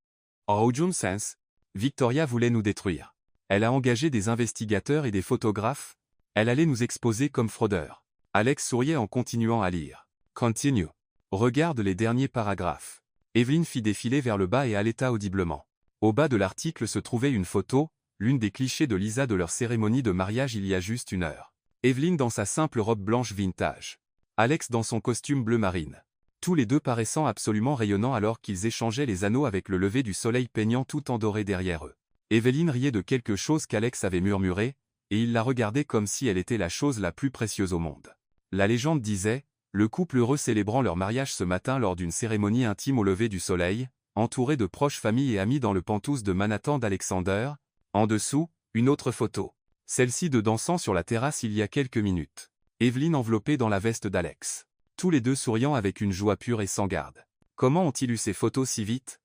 Oh, June Sense. Victoria voulait nous détruire. Elle a engagé des investigateurs et des photographes. Elle allait nous exposer comme fraudeurs. Alex souriait en continuant à lire. Continue. Regarde les derniers paragraphes. Evelyn fit défiler vers le bas et allaita audiblement. Au bas de l'article se trouvait une photo, l'une des clichés de Lisa de leur cérémonie de mariage il y a juste une heure. Evelyn dans sa simple robe blanche vintage. Alex dans son costume bleu marine. Tous les deux paraissant absolument rayonnants alors qu'ils échangeaient les anneaux avec le lever du soleil peignant tout en doré derrière eux. Evelyn riait de quelque chose qu'Alex avait murmuré, et il la regardait comme si elle était la chose la plus précieuse au monde. La légende disait, le couple heureux célébrant leur mariage ce matin lors d'une cérémonie intime au lever du soleil, entouré de proches familles et amis dans le penthouse de Manhattan d'Alexander. En dessous, une autre photo. Celle-ci de dansant sur la terrasse il y a quelques minutes. Evelyn enveloppée dans la veste d'Alex. Tous les deux souriant avec une joie pure et sans garde. Comment ont-ils eu ces photos si vite?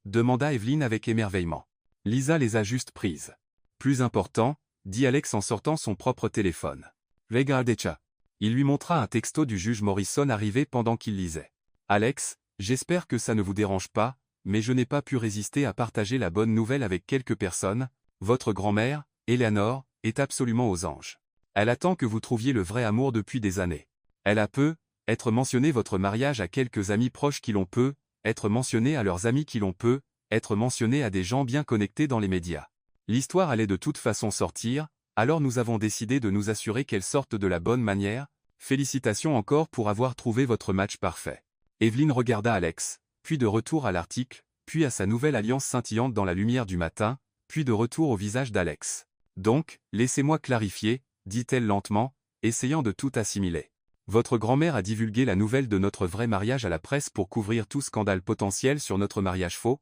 Demanda Evelyn avec émerveillement. Lisa les a juste prises. Plus important, dit Alex en sortant son propre téléphone. Regardez ça. Il lui montra un texto du juge Morrison arrivé pendant qu'il lisait. Alex, j'espère que ça ne vous dérange pas, mais je n'ai pas pu résister à partager la bonne nouvelle avec quelques personnes. Votre grand-mère, Eleanor, est absolument aux anges. Elle attend que vous trouviez le vrai amour depuis des années. Elle a peu, être mentionné votre mariage à quelques amis proches qui l'ont peu, être mentionné à leurs amis qui l'ont peu, être mentionné à des gens bien connectés dans les médias. L'histoire allait de toute façon sortir, alors nous avons décidé de nous assurer qu'elle sorte de la bonne manière. Félicitations encore pour avoir trouvé votre match parfait. Evelyn regarda Alex, puis de retour à l'article, puis à sa nouvelle alliance scintillante dans la lumière du matin, puis de retour au visage d'Alex. Donc, laissez-moi clarifier, dit-elle lentement, essayant de tout assimiler. Votre grand-mère a divulgué la nouvelle de notre vrai mariage à la presse pour couvrir tout scandale potentiel sur notre mariage faux?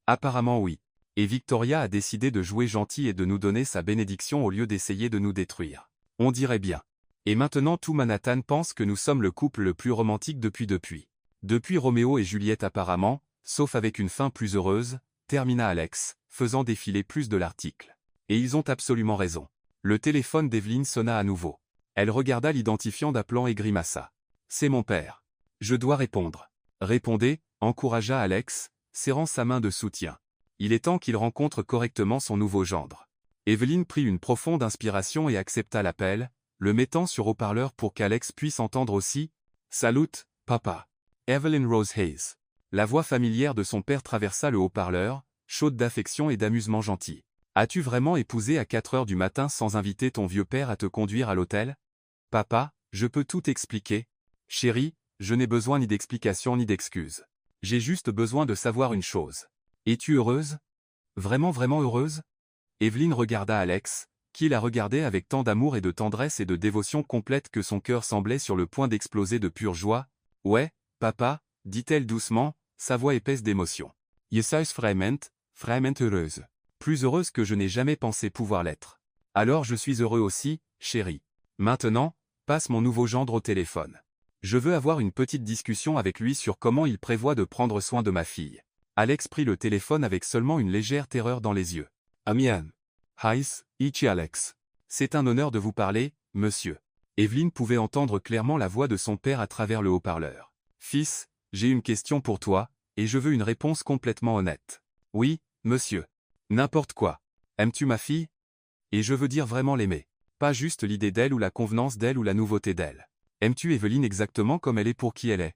Apparemment oui. Et Victoria a décidé de jouer gentil et de nous donner sa bénédiction au lieu d'essayer de nous détruire. On dirait bien. Et maintenant tout Manhattan pense que nous sommes le couple le plus romantique depuis Roméo et Juliette apparemment, sauf avec une fin plus heureuse, termina Alex, faisant défiler plus de l'article. Et ils ont absolument raison. Le téléphone d'Evelyn sonna à nouveau. Elle regarda l'identifiant d'appelant et grimaça. C'est mon père. Je dois répondre. Répondez, encouragea Alex, serrant sa main de soutien. Il est temps qu'il rencontre correctement son nouveau gendre. Evelyn prit une profonde inspiration et accepta l'appel, le mettant sur haut-parleur pour qu'Alex puisse entendre aussi. Salut, papa. Evelyn Rose Hayes. La voix familière de son père traversa le haut-parleur, chaude d'affection et d'amusement gentil. As-tu vraiment épousé à 4 heures du matin sans inviter ton vieux père à te conduire à l'hôtel? Papa, je peux tout expliquer. Chérie, je n'ai besoin ni d'explications ni d'excuses. J'ai juste besoin de savoir une chose. Es-tu heureuse? Vraiment vraiment heureuse? Evelyne regarda Alex, qui la regardait avec tant d'amour et de tendresse et de dévotion complète que son cœur semblait sur le point d'exploser de pure joie. Ouais, papa, dit-elle doucement, sa voix épaisse d'émotion. Je suis vraiment heureuse. Plus heureuse que je n'ai jamais pensé pouvoir l'être. Alors je suis heureux aussi, chérie. Maintenant, passe mon nouveau gendre au téléphone. Je veux avoir une petite discussion avec lui sur comment il prévoit de prendre soin de ma fille. Alex prit le téléphone avec seulement une légère terreur dans les yeux. Amiens. Heiss, ichi Alex. C'est un honneur de vous parler, monsieur. Evelyne pouvait entendre clairement la voix de son père à travers le haut-parleur. Fils, j'ai une question pour toi, et je veux une réponse complètement honnête. Oui, monsieur. N'importe quoi. Aimes-tu ma fille? Et je veux dire vraiment l'aimer. Pas juste l'idée d'elle ou la convenance d'elle ou la nouveauté d'elle. Aimes-tu Evelyne exactement comme elle est pour qui elle est?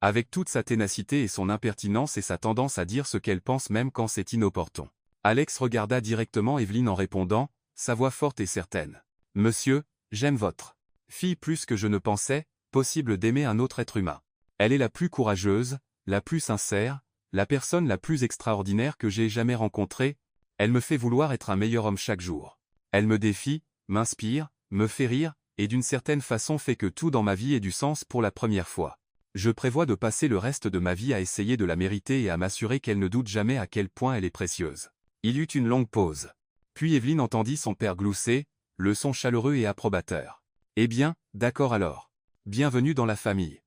Avec toute sa ténacité et son impertinence et sa tendance à dire ce qu'elle pense même quand c'est inopportun. Alex regarda directement Evelyne en répondant, sa voix forte et certaine. Monsieur, j'aime votre fille plus que je ne pensais, possible d'aimer un autre être humain. Elle est la plus courageuse, la plus sincère, la personne la plus extraordinaire que j'ai jamais rencontrée. Elle me fait vouloir être un meilleur homme chaque jour. Elle me défie, m'inspire, me fait rire, et d'une certaine façon fait que tout dans ma vie ait du sens pour la première fois. Je prévois de passer le reste de ma vie à essayer de la mériter et à m'assurer qu'elle ne doute jamais à quel point elle est précieuse. Il eut une longue pause. Puis Evelyne entendit son père glousser, le son chaleureux et approbateur. Eh bien, d'accord alors. Bienvenue dans la famille.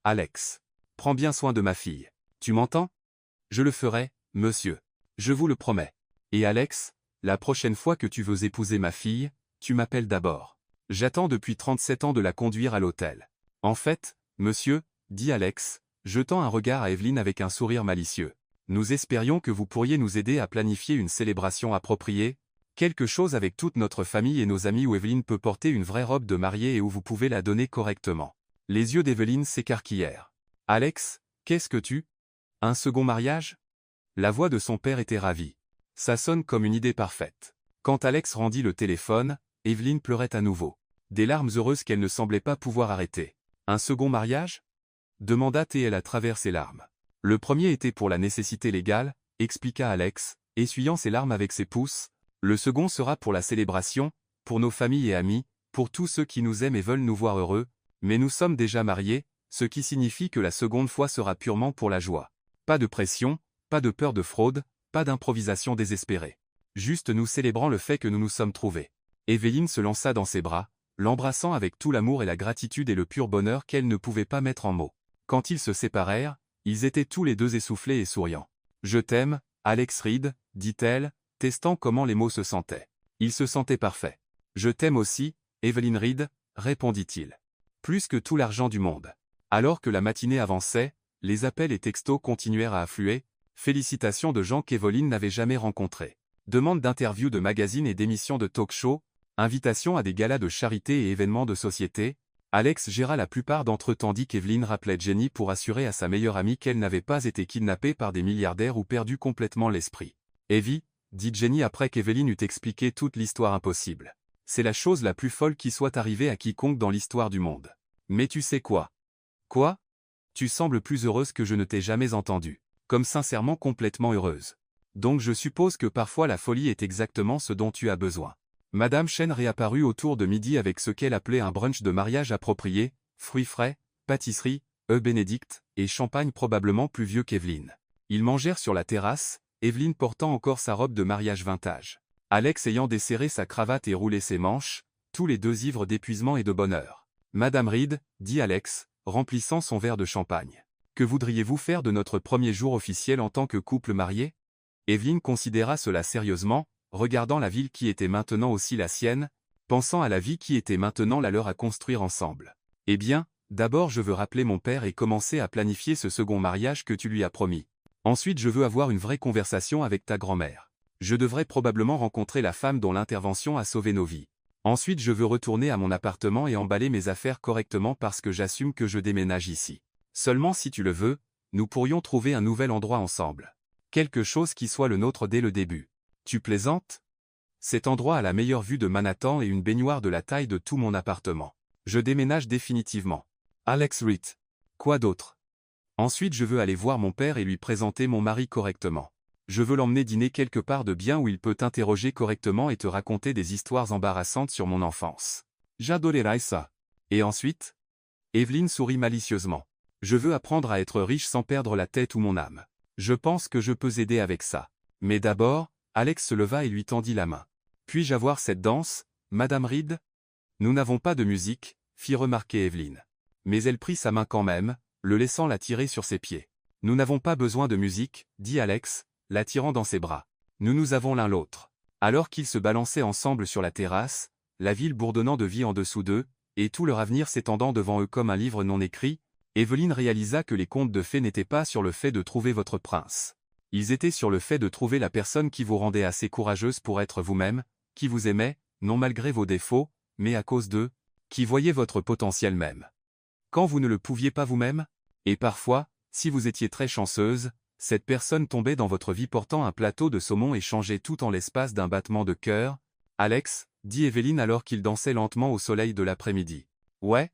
Alex. Prends bien soin de ma fille. Tu m'entends? Je le ferai, monsieur. Je vous le promets. Et Alex, la prochaine fois que tu veux épouser ma fille, tu m'appelles d'abord. J'attends depuis 37 ans de la conduire à l'hôtel. En fait, monsieur, dit Alex, jetant un regard à Evelyne avec un sourire malicieux. Nous espérions que vous pourriez nous aider à planifier une célébration appropriée, quelque chose avec toute notre famille et nos amis où Evelyne peut porter une vraie robe de mariée et où vous pouvez la donner correctement. Les yeux d'Evelyne s'écarquillèrent. Alex, qu'est-ce que tu? Un second mariage? La voix de son père était ravie. Ça sonne comme une idée parfaite. Quand Alex rendit le téléphone, Evelyne pleurait à nouveau. Des larmes heureuses qu'elle ne semblait pas pouvoir arrêter. Un second mariage? Demanda-t-elle à travers ses larmes. Le premier était pour la nécessité légale, expliqua Alex, essuyant ses larmes avec ses pouces. Le second sera pour la célébration, pour nos familles et amis, pour tous ceux qui nous aiment et veulent nous voir heureux, mais nous sommes déjà mariés, ce qui signifie que la seconde fois sera purement pour la joie. Pas de pression, pas de peur de fraude, pas d'improvisation désespérée. Juste nous célébrant le fait que nous nous sommes trouvés. Evelyne se lança dans ses bras, l'embrassant avec tout l'amour et la gratitude et le pur bonheur qu'elle ne pouvait pas mettre en mots. Quand ils se séparèrent, ils étaient tous les deux essoufflés et souriants. « Je t'aime, Alex Reed, dit-elle, testant comment les mots se sentaient. Il se sentait parfait. « Je t'aime aussi, Evelyn Reed, répondit-il. Plus que tout l'argent du monde. Alors que la matinée avançait, les appels et textos continuèrent à affluer, félicitations de gens qu'Evelyn n'avait jamais rencontrés. Demandes d'interviews de magazines et d'émissions de talk-show, invitations à des galas de charité et événements de société. Alex géra la plupart d'entre eux tandis qu'Evelyn rappelait Jenny pour assurer à sa meilleure amie qu'elle n'avait pas été kidnappée par des milliardaires ou perdu complètement l'esprit. « Evie, dit Jenny après qu'Evelyn eut expliqué toute l'histoire impossible. C'est la chose la plus folle qui soit arrivée à quiconque dans l'histoire du monde. Mais tu sais quoi? Quoi? Tu sembles plus heureuse que je ne t'ai jamais entendue. Comme sincèrement complètement heureuse. Donc je suppose que parfois la folie est exactement ce dont tu as besoin. » Madame Chen réapparut autour de midi avec ce qu'elle appelait un brunch de mariage approprié, fruits frais, pâtisserie, œufs bénédicts, et champagne probablement plus vieux qu'Evelyn. Ils mangèrent sur la terrasse, Evelyn portant encore sa robe de mariage vintage. Alex ayant desserré sa cravate et roulé ses manches, tous les deux ivres d'épuisement et de bonheur. « Madame Reed, dit Alex, remplissant son verre de champagne. Que voudriez-vous faire de notre premier jour officiel en tant que couple marié? » Evelyn considéra cela sérieusement, regardant la ville qui était maintenant aussi la sienne, pensant à la vie qui était maintenant la leur à construire ensemble. « Eh bien, d'abord je veux rappeler mon père et commencer à planifier ce second mariage que tu lui as promis. Ensuite je veux avoir une vraie conversation avec ta grand-mère. Je devrais probablement rencontrer la femme dont l'intervention a sauvé nos vies. Ensuite je veux retourner à mon appartement et emballer mes affaires correctement parce que j'assume que je déménage ici. Seulement si tu le veux, nous pourrions trouver un nouvel endroit ensemble. Quelque chose qui soit le nôtre dès le début. Tu plaisantes? Cet endroit a la meilleure vue de Manhattan et une baignoire de la taille de tout mon appartement. Je déménage définitivement. Alex Reed. Quoi d'autre? Ensuite je veux aller voir mon père et lui présenter mon mari correctement. Je veux l'emmener dîner quelque part de bien où il peut t'interroger correctement et te raconter des histoires embarrassantes sur mon enfance. J'adorerais ça. Et ensuite? Evelyn sourit malicieusement. Je veux apprendre à être riche sans perdre la tête ou mon âme. Je pense que je peux aider avec ça. Mais d'abord, Alex se leva et lui tendit la main. Puis-je avoir cette danse, Madame Reed? Nous n'avons pas de musique, fit remarquer Evelyn. Mais elle prit sa main quand même, le laissant la tirer sur ses pieds. Nous n'avons pas besoin de musique, dit Alex, l'attirant dans ses bras. Nous avons l'un l'autre. Alors qu'ils se balançaient ensemble sur la terrasse, la ville bourdonnant de vie en dessous d'eux, et tout leur avenir s'étendant devant eux comme un livre non écrit, Evelyn réalisa que les contes de fées n'étaient pas sur le fait de trouver votre prince. Ils étaient sur le fait de trouver la personne qui vous rendait assez courageuse pour être vous-même, qui vous aimait, non malgré vos défauts, mais à cause d'eux, qui voyait votre potentiel même. Quand vous ne le pouviez pas vous-même? Et parfois, si vous étiez très chanceuse, cette personne tombait dans votre vie portant un plateau de saumon et changeait tout en l'espace d'un battement de cœur. Alex, dit Evelyn alors qu'ils dansaient lentement au soleil de l'après-midi. Ouais?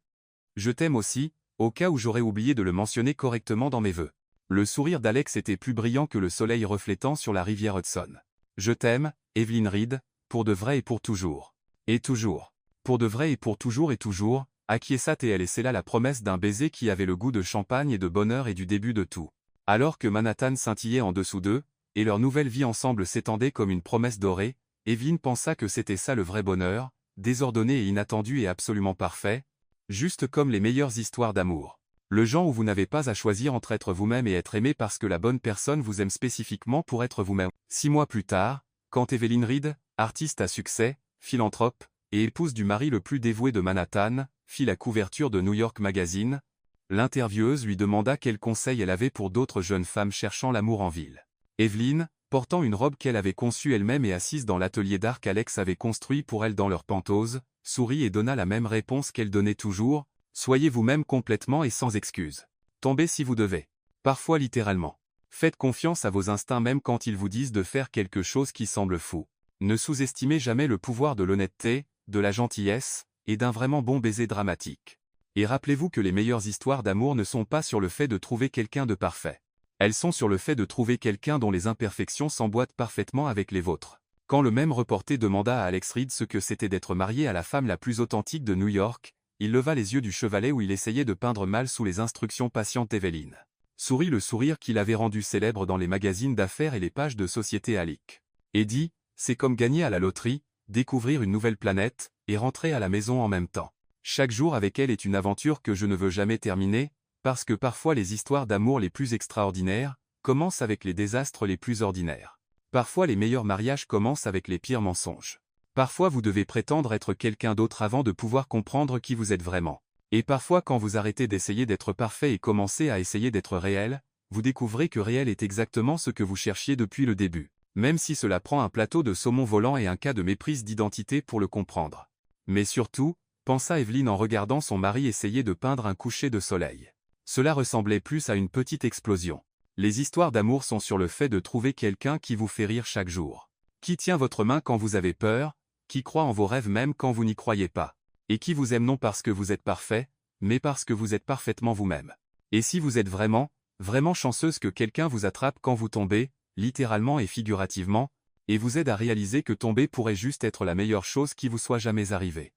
Je t'aime aussi, au cas où j'aurais oublié de le mentionner correctement dans mes vœux. Le sourire d'Alex était plus brillant que le soleil reflétant sur la rivière Hudson. Je t'aime, Evelyn Reed, pour de vrai et pour toujours. Et toujours. Pour de vrai et pour toujours et toujours, acquiesça et scella la promesse d'un baiser qui avait le goût de champagne et de bonheur et du début de tout. Alors que Manhattan scintillait en dessous d'eux, et leur nouvelle vie ensemble s'étendait comme une promesse dorée, Evelyn pensa que c'était ça le vrai bonheur, désordonné et inattendu et absolument parfait, juste comme les meilleures histoires d'amour. Le genre où vous n'avez pas à choisir entre être vous-même et être aimé parce que la bonne personne vous aime spécifiquement pour être vous-même. 6 mois plus tard, quand Evelyn Reed, artiste à succès, philanthrope, et épouse du mari le plus dévoué de Manhattan, fit la couverture de New York Magazine, l'intervieweuse lui demanda quels conseils elle avait pour d'autres jeunes femmes cherchant l'amour en ville. Evelyn, portant une robe qu'elle avait conçue elle-même et assise dans l'atelier d'art qu'Alex avait construit pour elle dans leur pentose, sourit et donna la même réponse qu'elle donnait toujours: soyez vous-même complètement et sans excuse. Tombez si vous devez. Parfois littéralement. Faites confiance à vos instincts même quand ils vous disent de faire quelque chose qui semble fou. Ne sous-estimez jamais le pouvoir de l'honnêteté, de la gentillesse, et d'un vraiment bon baiser dramatique. Et rappelez-vous que les meilleures histoires d'amour ne sont pas sur le fait de trouver quelqu'un de parfait. Elles sont sur le fait de trouver quelqu'un dont les imperfections s'emboîtent parfaitement avec les vôtres. Quand le même reporter demanda à Alex Reed ce que c'était d'être marié à la femme la plus authentique de New York, il leva les yeux du chevalet où il essayait de peindre mal sous les instructions patientes d'Evelyn. Sourit le sourire qui l'avait rendu célèbre dans les magazines d'affaires et les pages de société Alic. Et dit, c'est comme gagner à la loterie, découvrir une nouvelle planète, et rentrer à la maison en même temps. Chaque jour avec elle est une aventure que je ne veux jamais terminer, parce que parfois les histoires d'amour les plus extraordinaires commencent avec les désastres les plus ordinaires. Parfois les meilleurs mariages commencent avec les pires mensonges. Parfois vous devez prétendre être quelqu'un d'autre avant de pouvoir comprendre qui vous êtes vraiment. Et parfois quand vous arrêtez d'essayer d'être parfait et commencez à essayer d'être réel, vous découvrez que réel est exactement ce que vous cherchiez depuis le début. Même si cela prend un plateau de saumon volant et un cas de méprise d'identité pour le comprendre. Mais surtout, pensa Evelyn en regardant son mari essayer de peindre un coucher de soleil. Cela ressemblait plus à une petite explosion. Les histoires d'amour sont sur le fait de trouver quelqu'un qui vous fait rire chaque jour. Qui tient votre main quand vous avez peur, qui croit en vos rêves même quand vous n'y croyez pas. Et qui vous aime non parce que vous êtes parfait, mais parce que vous êtes parfaitement vous-même. Et si vous êtes vraiment, vraiment chanceuse que quelqu'un vous attrape quand vous tombez, littéralement et figurativement, et vous aide à réaliser que tomber pourrait juste être la meilleure chose qui vous soit jamais arrivée.